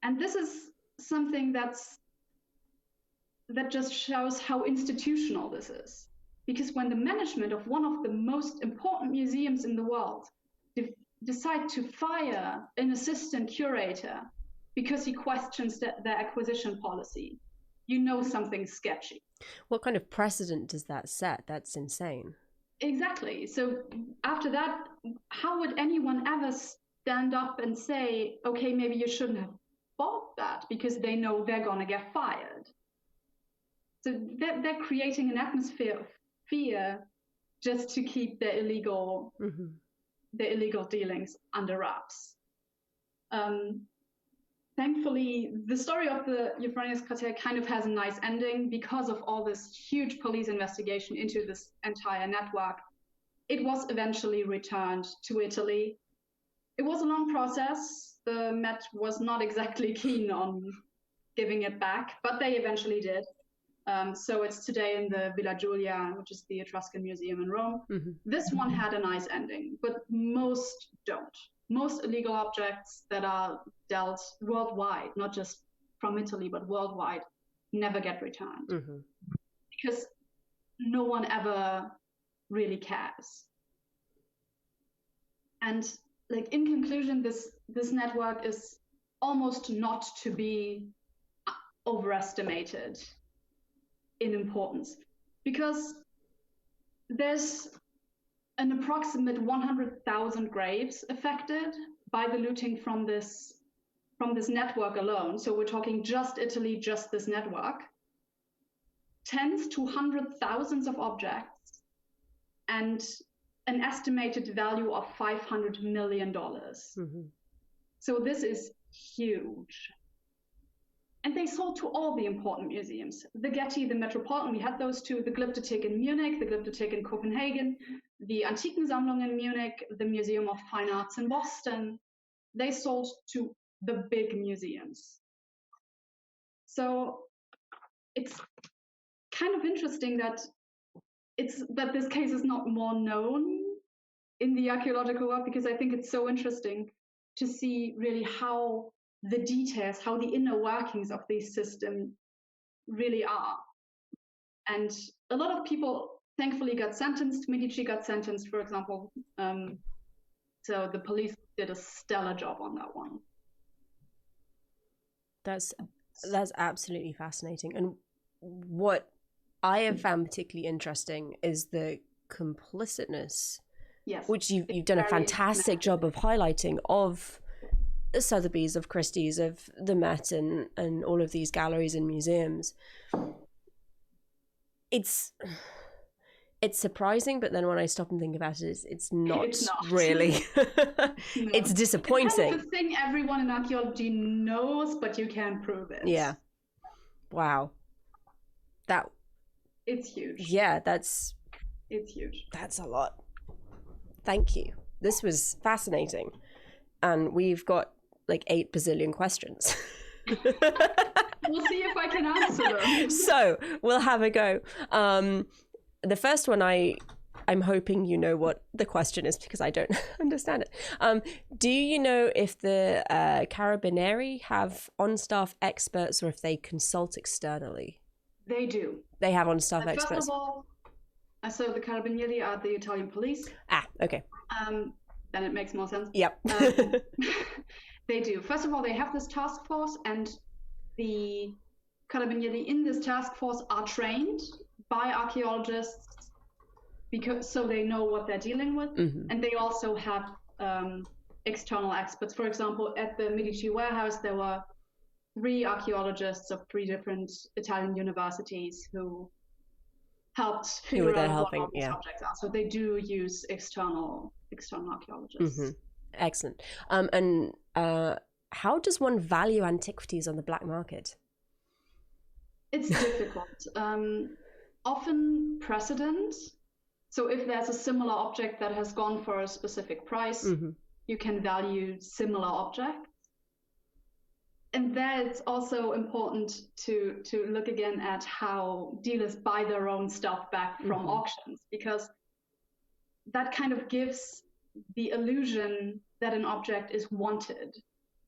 And this is something that just shows how institutional this is. Because when the management of one of the most important museums in the world decide to fire an assistant curator because he questions their acquisition policy, you know something's sketchy. What kind of precedent does that set? That's insane. Exactly. So after that, how would anyone ever stand up and say, okay, maybe you shouldn't have bought that, because they know they're going to get fired? So they're creating an atmosphere of fear just to keep their illegal dealings under wraps. Thankfully, the story of the Euphrates cartel kind of has a nice ending because of all this huge police investigation into this entire network. It was eventually returned to Italy. It was a long process. The Met was not exactly keen on giving it back, but they eventually did. So it's today in the Villa Giulia, which is the Etruscan Museum in Rome. This one had a nice ending, but most don't. Most illegal objects that are dealt worldwide, not just from Italy, but worldwide, never get returned. Because no one ever really cares. And like, in conclusion, this network is almost not to be overestimated in importance, because there's an approximate 100,000 graves affected by the looting from this network alone. So we're talking just Italy, just this network. Tens to hundred thousands of objects, and an estimated value of $500 million. So this is huge. And they sold to all the important museums. The Getty, the Metropolitan, we had those two, the Glyptothek in Munich, the Glyptothek in Copenhagen, the Antikensammlung in Munich, the Museum of Fine Arts in Boston. They sold to the big museums. So it's kind of interesting that this case is not more known in the archaeological world, because I think it's so interesting to see really how the details, how the inner workings of these systems really are. And a lot of people thankfully got sentenced. Medici got sentenced, for example. So the police did a stellar job on that one. That's absolutely fascinating. And what I have found particularly interesting is the complicitness, which you've done a fantastic job of highlighting, of Sotheby's, of Christie's, of the Met, and all of these galleries and museums. It's surprising, but then when I stop and think about it, it's not really. No. It's disappointing. It's kind of a thing everyone in archaeology knows, but you can't prove it. Yeah. Wow. It's huge. Yeah, it's huge. That's a lot. Thank you. This was fascinating. And we've got like 8 bazillion questions. We'll see if I can answer them. So we'll have a go. The first one I I'm hoping you know what the question is because I don't understand it. Do you know if the Carabinieri have on-staff experts or if they consult externally? They do. They have on-staff experts. First of all, so the Carabinieri are the Italian police. Ah, okay. Then it makes more sense. Yep. They do. First of all, they have this task force, and the Carabinieri in this task force are trained by archaeologists so they know what they're dealing with. And they also have external experts. For example, at the Medici warehouse, there were 3 archaeologists of 3 different Italian universities who helped figure out what all these objects are. So they do use external archaeologists. Excellent. And how does one value antiquities on the black market? It's difficult. Often precedent. So if there's a similar object that has gone for a specific price, you can value similar objects. And there it's also important to look again at how dealers buy their own stuff back from auctions, because that kind of gives the illusion that an object is wanted,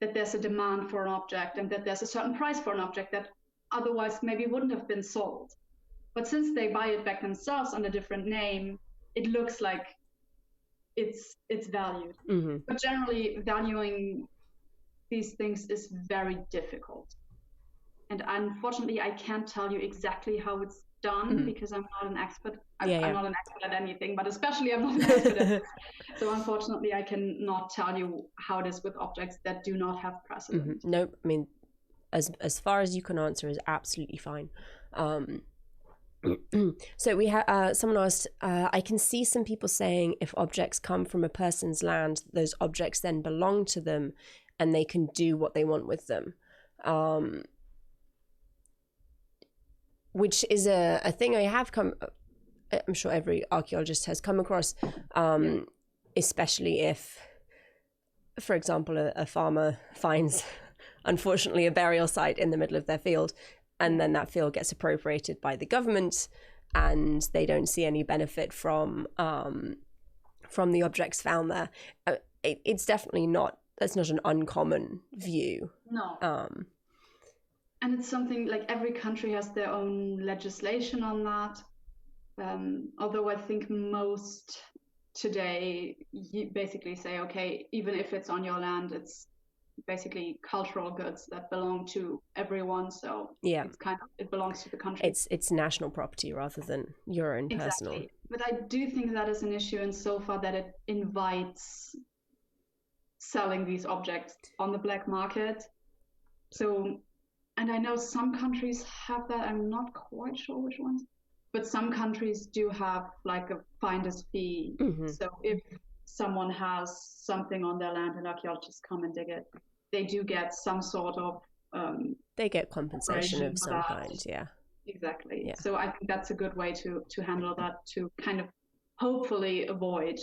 that there's a demand for an object, and that there's a certain price for an object that otherwise maybe wouldn't have been sold. But since they buy it back themselves under a different name, it looks like it's valued. But generally, valuing these things is very difficult. And unfortunately, I can't tell you exactly how it's done because I'm not an expert. I'm not an expert at anything, but especially I'm not an expert at this. So unfortunately, I cannot tell you how it is with objects that do not have precedent. No, I mean, as far as you can answer is absolutely fine. So we have someone asked, I can see some people saying if objects come from a person's land, those objects then belong to them and they can do what they want with them. Which is a thing I have I'm sure every archaeologist has come across, especially if, for example, a farmer finds, unfortunately, a burial site in the middle of their field, and then that field gets appropriated by the government, and they don't see any benefit from the objects found there. It's definitely that's not an uncommon view. No. And it's something like every country has their own legislation on that. Although I think most today you basically say, okay, even if it's on your land, it's basically cultural goods that belong to everyone. So it's it belongs to the country. It's national property rather than your own personal. But I do think that is an issue insofar that it invites selling these objects on the black market. So, and I know some countries have that. I'm not quite sure which ones, but some countries do have like a finder's fee. So if someone has something on their land and archaeologists come and dig it, they do get some sort of they get compensation of some kind. Exactly. So I think that's a good way to handle that, to kind of hopefully avoid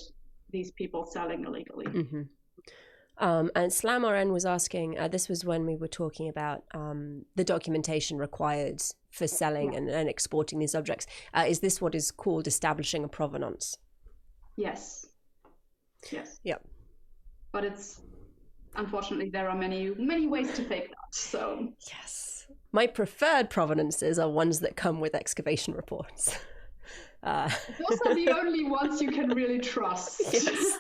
these people selling illegally. And Slam RN was asking, this was when we were talking about the documentation required for selling and exporting these objects. Is this what is called establishing a provenance? Yes. Yep. But it's, unfortunately, there are many ways to fake that. So yes, my preferred provenances are ones that come with excavation reports. Those are the only ones you can really trust. Yes.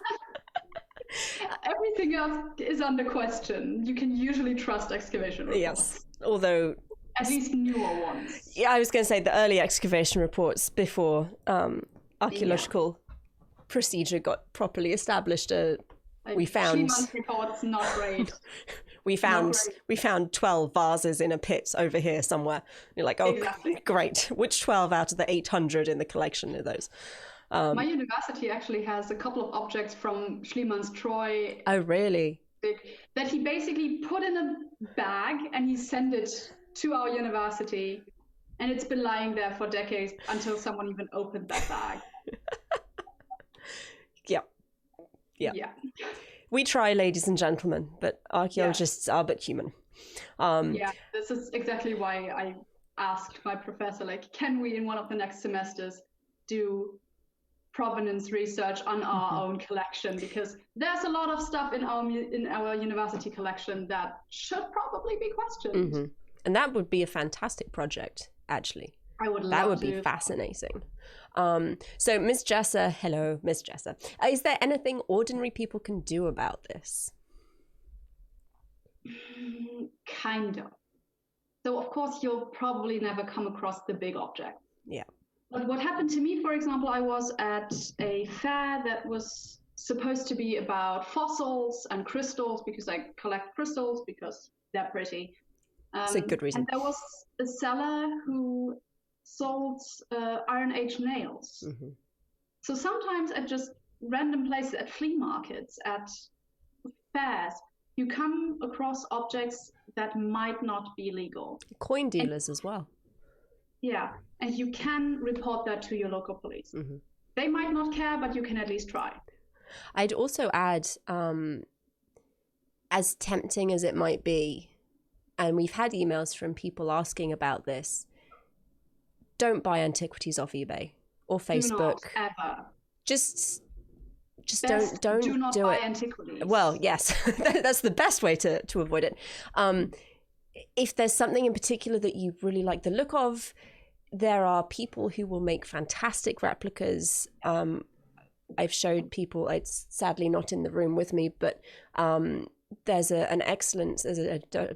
Everything else is under question. You can usually trust excavation reports. Yes, although at least newer ones. Yeah, I was going to say the early excavation reports before archaeological procedure got properly established. We found reports not great. we found 12 vases in a pit over here somewhere. You're like, oh, exactly. Great. Which 12 out of the 800 in the collection are those? My university actually has a couple of objects from Schliemann's Troy. Oh, really? That he basically put in a bag and he sent it to our university, and it's been lying there for decades until someone even opened that bag. Yeah. We try, ladies and gentlemen, but archaeologists are but human. This is exactly why I asked my professor, like, can we in one of the next semesters do provenance research on our own collection, because there's a lot of stuff in our university collection that should probably be questioned. And that would be a fantastic project, actually. I would love that would to. be fascinating. So Miss Jessa, hello, Miss Jessa. Is there anything ordinary people can do about this? Kind of. So of course you'll probably never come across the big object. Yeah. But what happened to me, for example, I was at a fair that was supposed to be about fossils and crystals, because I collect crystals because they're pretty. That's a good reason. And there was a seller who sold Iron Age nails. So sometimes at just random places, at flea markets, at fairs, you come across objects that might not be legal. Coin dealers as well. Yeah, and you can report that to your local police. They might not care, but you can at least try. I'd also add, as tempting as it might be, and we've had emails from people asking about this, don't buy antiquities off eBay or Facebook. Do not ever. Just Best, don't do not do buy it. Antiquities. Well, yes, that's the best way to avoid it. If there's something in particular that you really like the look of, there are people who will make fantastic replicas. I've showed people, it's sadly not in the room with me, but there's a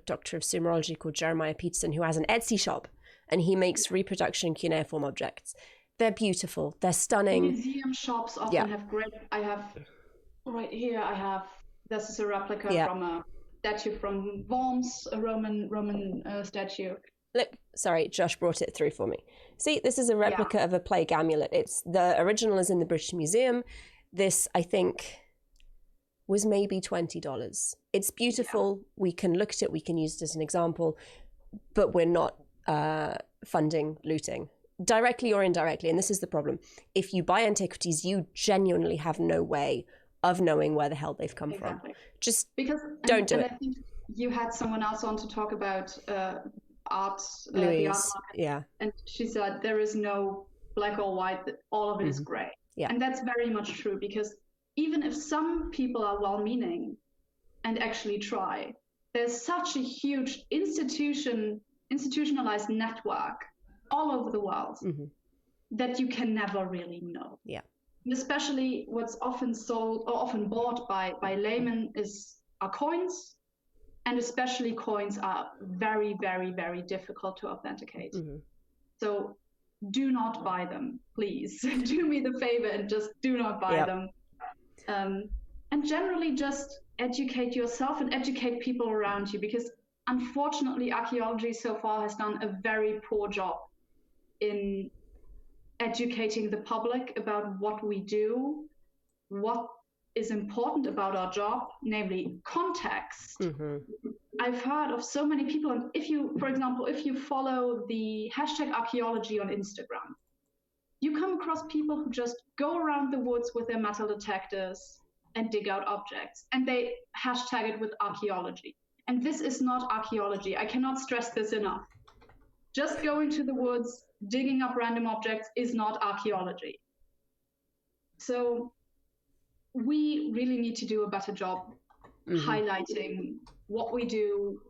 doctor of sumerology called Jeremiah Peterson who has an Etsy shop, and he makes reproduction cuneiform objects. They're beautiful. They're stunning. Museum shops often have great. I have right here. This is a replica from a statue from Worms, a Roman statue. Look, sorry, Josh brought it through for me. See, this is a replica of a plague amulet. The original is in the British Museum. This, I think, was maybe $20. It's beautiful. We can look at it. We can use it as an example, but we're not funding looting, directly or indirectly. And this is the problem. If you buy antiquities, you genuinely have no way of knowing where the hell they've come from. Just don't do it. I think you had someone else on to talk about art, Louise, the art market. And she said there is no black or white, that all of it is gray. And that's very much true, because even if some people are well-meaning and actually try, there's such a huge institutionalized network all over the world that you can never really know. Especially what's often sold or often bought by laymen are coins, and especially coins are very, very, very difficult to authenticate. So do not buy them, please. Do me the favor and just do not buy them. And generally just educate yourself and educate people around you, because unfortunately archaeology so far has done a very poor job in educating the public about what we do, what is important about our job, namely context. I've heard of so many people, and if you follow the #archaeology on Instagram, you come across people who just go around the woods with their metal detectors and dig out objects, and they hashtag it with archaeology. And this is not archaeology. I cannot stress this enough. Just going to the woods, digging up random objects is not archaeology. So we really need to do a better job highlighting what we do,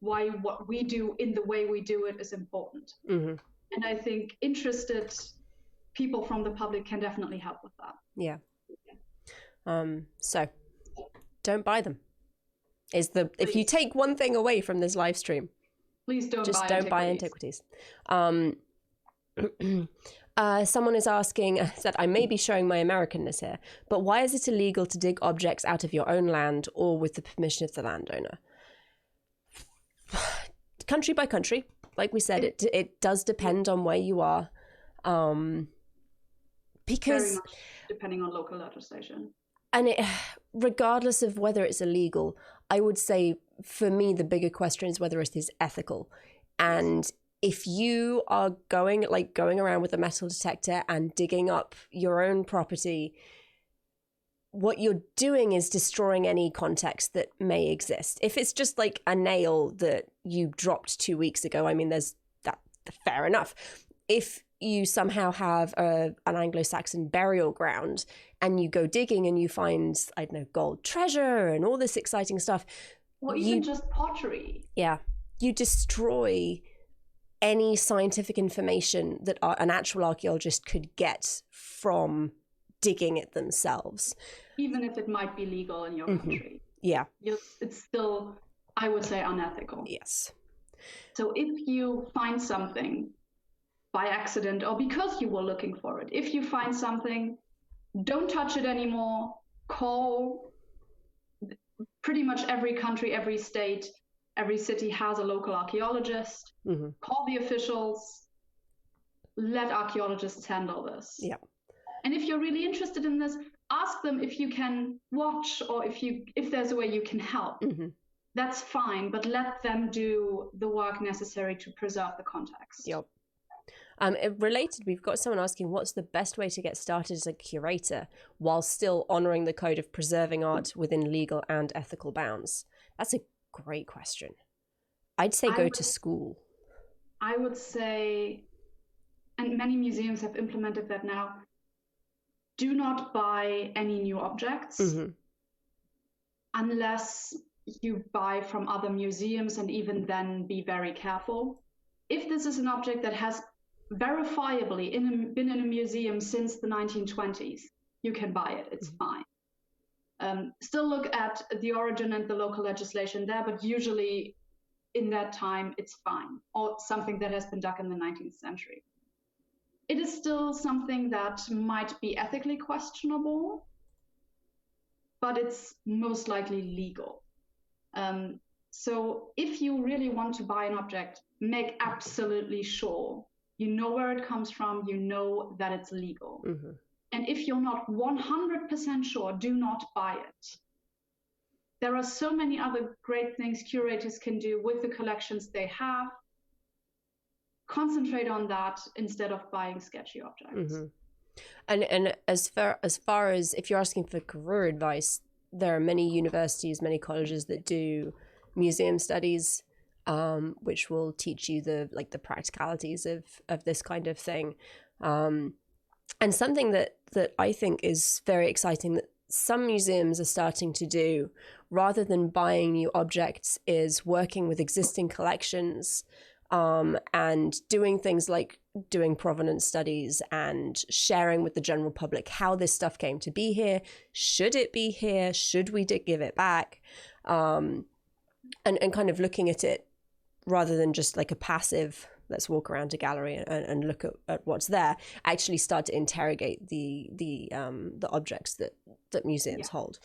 why what we do in the way we do it is important. And I think interested people from the public can definitely help with that. So don't buy them. If you take one thing away from this live stream, please don't buy antiquities. Someone is asking, said, I may be showing my Americanness here, but why is it illegal to dig objects out of your own land or with the permission of the landowner? Country by country, like we said, it does depend on where you are. Because very much depending on local legislation. And regardless of whether it's illegal, I would say for me, the bigger question is whether it is ethical. And if you are going around with a metal detector and digging up your own property, what you're doing is destroying any context that may exist. If it's just like a nail that you dropped 2 weeks ago, I mean, there's that, fair enough. If you somehow have an Anglo-Saxon burial ground and you go digging and you find, I don't know, gold treasure and all this exciting stuff. Or even just pottery. Yeah. You destroy any scientific information that an actual archaeologist could get from digging it themselves. Even if it might be legal in your country. Yeah. It's still, I would say, unethical. Yes. So if you find something by accident or because you were looking for it, if you find something, don't touch it anymore. Call pretty much every country, every state, every city has a local archaeologist. Call the officials. Let archaeologists handle this. Yeah. And if you're really interested in this, ask them if you can watch or if there's a way you can help. That's fine, but let them do the work necessary to preserve the context. Yep. Related, we've got someone asking, what's the best way to get started as a curator while still honoring the code of preserving art within legal and ethical bounds? That's a great question. I'd say go to school. I would say, and many museums have implemented that now, do not buy any new objects unless you buy from other museums, and even then be very careful. If this is an object that has verifiably been in a museum since the 1920s, you can buy it, it's fine. Still look at the origin and the local legislation there, but usually in that time it's fine, or something that has been dug in the 19th century. It is still something that might be ethically questionable, but it's most likely legal. So if you really want to buy an object, make absolutely sure you know where it comes from, you know that it's legal. And if you're not 100% sure, do not buy it. There are so many other great things curators can do with the collections they have. Concentrate on that instead of buying sketchy objects. And as far as if you're asking for career advice, there are many universities, many colleges that do museum studies, which will teach you the practicalities of this kind of thing. And something that I think is very exciting that some museums are starting to do, rather than buying new objects, is working with existing collections and doing things like doing provenance studies and sharing with the general public how this stuff came to be here. Should it be here? Should we give it back? And kind of looking at it rather than just like a passive, let's walk around a gallery and look at what's there, actually start to interrogate the objects that museums hold.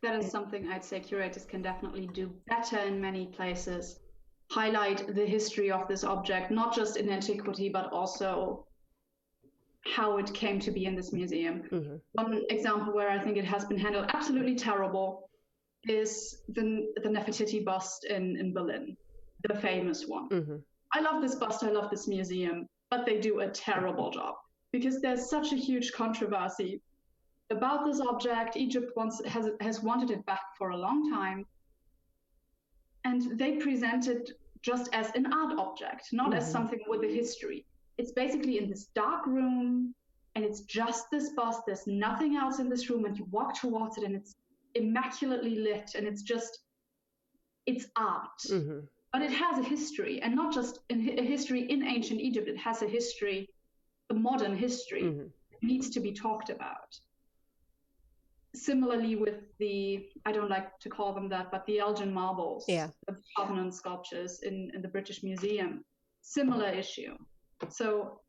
That is something I'd say curators can definitely do better in many places. Highlight the history of this object, not just in antiquity, but also how it came to be in this museum. One example where I think it has been handled absolutely terrible is the Nefertiti bust in Berlin, the famous one. I love this bust, I love this museum, but they do a terrible job because there's such a huge controversy about this object. Egypt has wanted it back for a long time. And they present it just as an art object, not as something with a history. It's basically in this dark room, and it's just this bust. There's nothing else in this room, and you walk towards it, and it's immaculately lit, and it's art. But it has a history, and not just a history in ancient Egypt. It has a history, a modern history, that needs to be talked about. Similarly with I don't like to call them that, but the Elgin marbles, the provenance sculptures in the British Museum, similar issue. So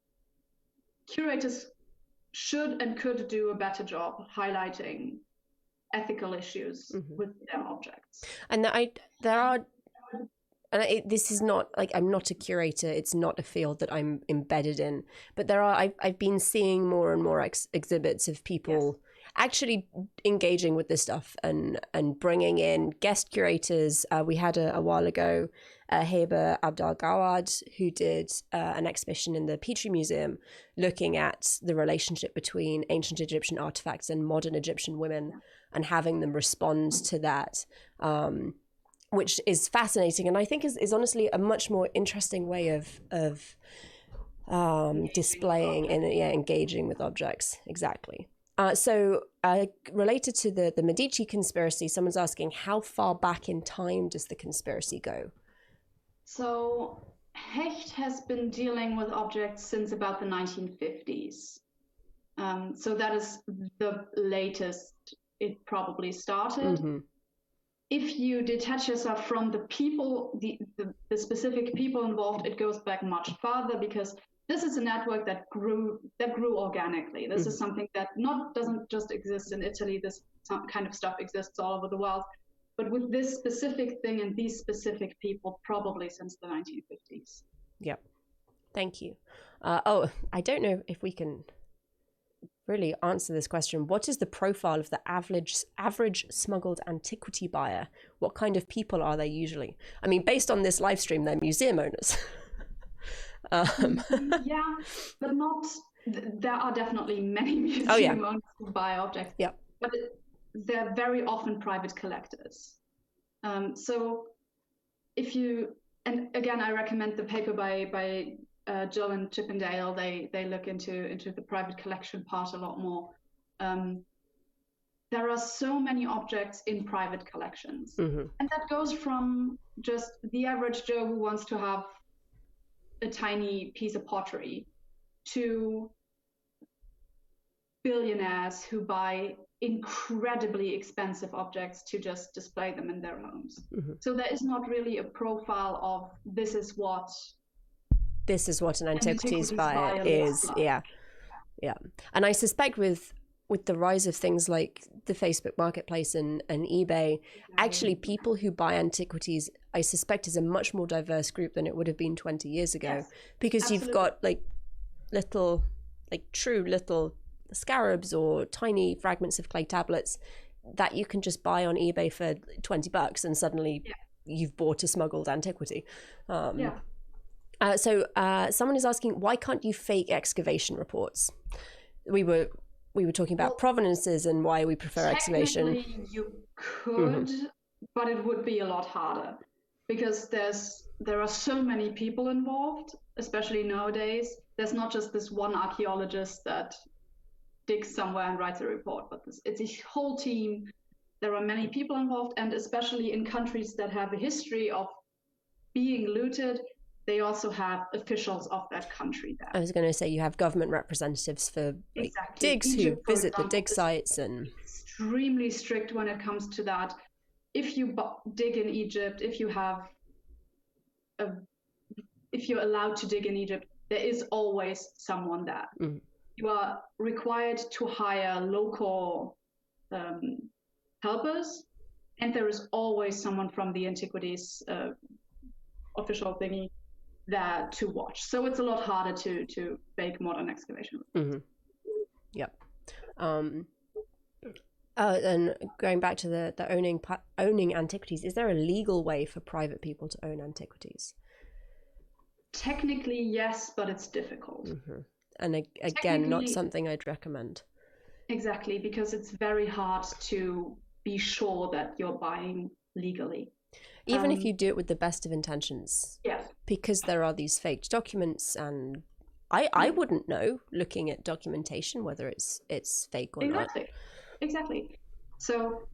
curators should and could do a better job highlighting ethical issues with their objects. And this is not like, I'm not a curator, it's not a field that I'm embedded in, but I've been seeing more and more exhibits of people actually engaging with this stuff and bringing in guest curators. We had a while ago Heba Abdel-Gawad, who did an exhibition in the Petrie Museum looking at the relationship between ancient Egyptian artifacts and modern Egyptian women and having them respond to that, which is fascinating, and I think is honestly a much more interesting way of displaying and engaging with objects. Exactly. So related to the Medici conspiracy, someone's asking, how far back in time does the conspiracy go? So Hecht has been dealing with objects since about the 1950s. So that is the latest it probably started. Mm-hmm. If you detach yourself from the people, the specific people involved, it goes back much farther, because this is a network that grew organically. This is something that doesn't just exist in Italy. This kind of stuff exists all over the world. But with this specific thing and these specific people, probably since the 1950s. Yep. Thank you. I don't know if we can really answer this question. What is the profile of the average smuggled antiquity buyer? What kind of people are they usually? I mean, based on this live stream, they're museum owners. Yeah, but not. There are definitely many museum owners who buy objects. Yeah, but they're very often private collectors. So if you, and again, I recommend the paper by Jill and Chippendale. They look into the private collection part a lot more. There are so many objects in private collections, and that goes from just the average Joe who wants to have a tiny piece of pottery to billionaires who buy incredibly expensive objects to just display them in their homes. So there is not really a profile of this is what an antiquities buyer is. Like. Yeah. And I suspect with the rise of things like the Facebook marketplace and eBay, actually people who buy antiquities, I suspect, is a much more diverse group than it would have been 20 years ago. Because absolutely. You've got true little scarabs or tiny fragments of clay tablets that you can just buy on eBay for $20 and suddenly you've bought a smuggled antiquity. So someone is asking, why can't you fake excavation reports? We were talking about provenances and why we prefer excavation. You could, but it would be a lot harder, because there are so many people involved, especially nowadays. There's not just this one archaeologist that digs somewhere and writes a report, but it's a whole team. There are many people involved, and especially in countries that have a history of being looted, they also have officials of that country there. I was going to say, you have government representatives for digs Egypt, who visit the dig sites, and extremely strict when it comes to that. If you dig in Egypt, if you're allowed to dig in Egypt, there is always someone there. You are required to hire local helpers, and there is always someone from the Antiquities official thingy there to watch. So it's a lot harder to fake modern excavation. Yep. And going back to the owning antiquities, is there a legal way for private people to own antiquities? Technically, yes, but it's difficult. And again, not something I'd recommend. Exactly, because it's very hard to be sure that you're buying legally. Even if you do it with the best of intentions. Yes. Because there are these faked documents, and I wouldn't know, looking at documentation, whether it's fake or not. Exactly. So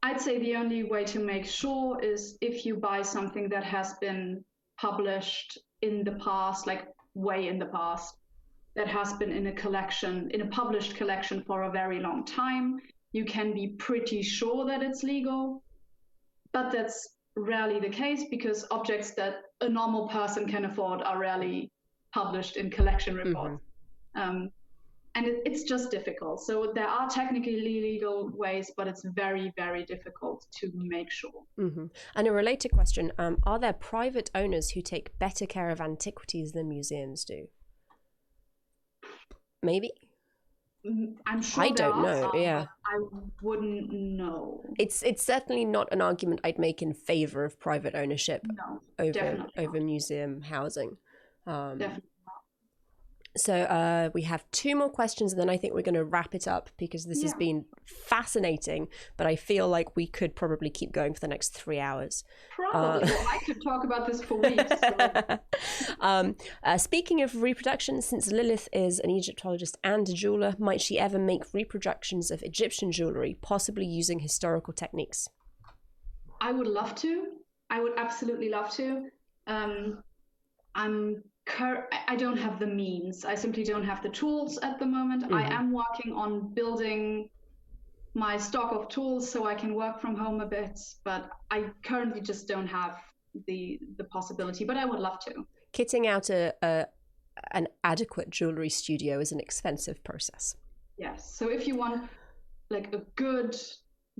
I'd say the only way to make sure is if you buy something that has been published in the past, like way in the past, that has been in a published collection for a very long time, you can be pretty sure that it's legal. But that's rarely the case, because objects that a normal person can afford are rarely published in collection reports. And it's just difficult. So there are technically legal ways, but it's very, very difficult to make sure. And a related question, are there private owners who take better care of antiquities than museums do? Maybe? I'm sure I don't know. I wouldn't know. It's certainly not an argument I'd make in favor of private ownership over museum housing. Definitely not. So we have 2 more questions, and then I think we're going to wrap it up, because this has been fascinating, but I feel like we could probably keep going for the next 3 hours. Probably. Well, I could talk about this for weeks. So. Speaking of reproduction, since Lilith is an Egyptologist and a jeweler, might she ever make reproductions of Egyptian jewelry, possibly using historical techniques? I would love to. I would absolutely love to. I don't have the means. I simply don't have the tools at the moment. I am working on building my stock of tools so I can work from home a bit, but I currently just don't have the possibility, but I would love to. Kitting out an adequate jewelry studio is an expensive process. Yes. So if you want like a good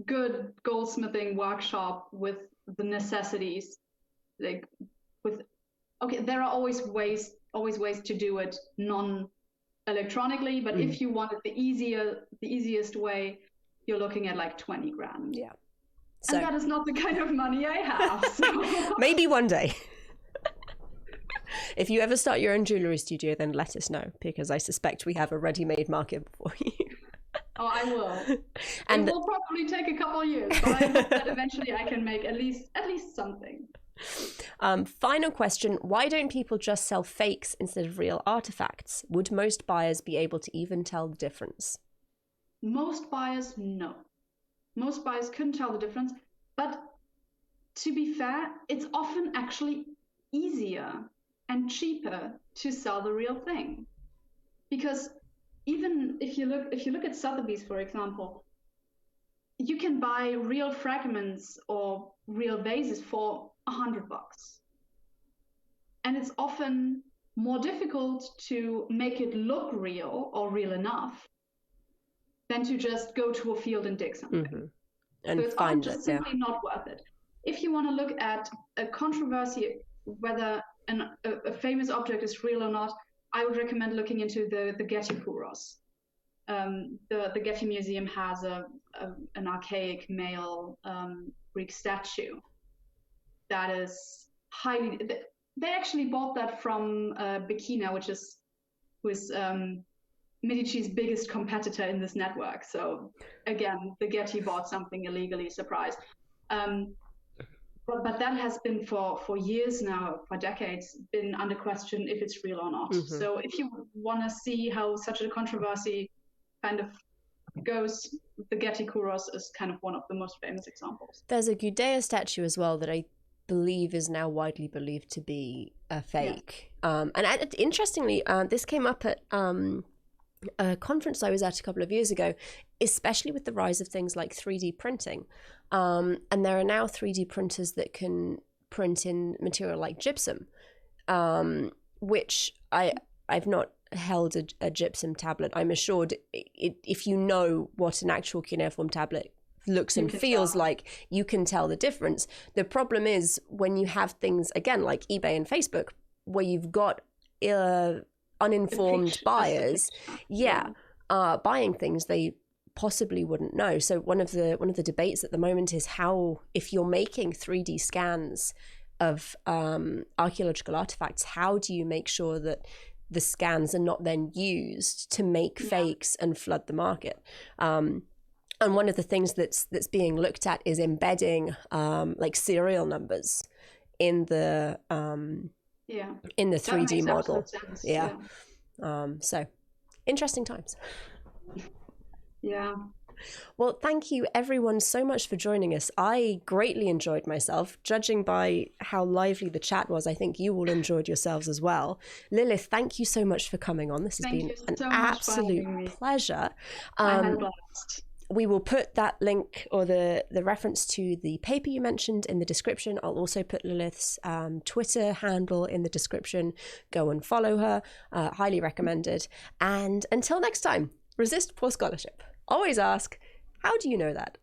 goldsmithing workshop with the necessities, there are always ways to do it non-electronically, but if you wanted the easiest way, you're looking at like 20 grand. Yeah. So, and that is not the kind of money I have. So. Maybe one day. If you ever start your own jewelry studio, then let us know, because I suspect we have a ready-made market for you. Oh, I will. And it will probably take a couple of years, but I hope that eventually I can make at least something. Final question. Why don't people just sell fakes instead of real artifacts? Would most buyers be able to even tell the difference? Most buyers, no. Most buyers couldn't tell the difference. But to be fair, it's often actually easier and cheaper to sell the real thing. Because even if you look at Sotheby's, for example, you can buy real fragments or real vases for $100. And it's often more difficult to make it look real or real enough than to just go to a field and dig something. And so it's find just it, simply not worth it. If you want to look at a controversy, whether a famous object is real or not, I would recommend looking into the 🀭. The Getty Museum has an archaic male Greek statue that is highly. They actually bought that from Bikina, who is Medici's biggest competitor in this network. So again, the Getty bought something illegally, surprise. But that has been for years now, for decades, been under question if it's real or not. So if you want to see how such a controversy kind of goes, the 🀭 is kind of one of the most famous examples. There's a 𝀭 statue as well that I believe is now widely believed to be a fake. Yeah. And interestingly, this came up at a conference I was at a couple of years ago, especially with the rise of things like 3D printing. And there are now 3D printers that can print in material like gypsum, which I've not held a gypsum tablet. I'm assured if you know what an actual cuneiform tablet looks and feels like, you can tell the difference. The problem is when you have things, again, like eBay and Facebook, where you've got uninformed buyers, buying things they possibly wouldn't know. So one of the debates at the moment is how, if you're making 3D scans of archaeological artifacts, how do you make sure that the scans are not then used to make fakes and flood the market? And one of the things that's being looked at is embedding like serial numbers in the 3D model. So interesting times. Yeah. Well, thank you everyone so much for joining us. I greatly enjoyed myself. Judging by how lively the chat was, I think you all enjoyed yourselves as well. Lilith, thank you so much for coming on. This has been an absolute pleasure. I had a blast. We will put that link or the reference to the paper you mentioned in the description. I'll also put Lilith's Twitter handle in the description. Go and follow her. Highly recommended. And until next time, resist poor scholarship. Always ask, how do you know that?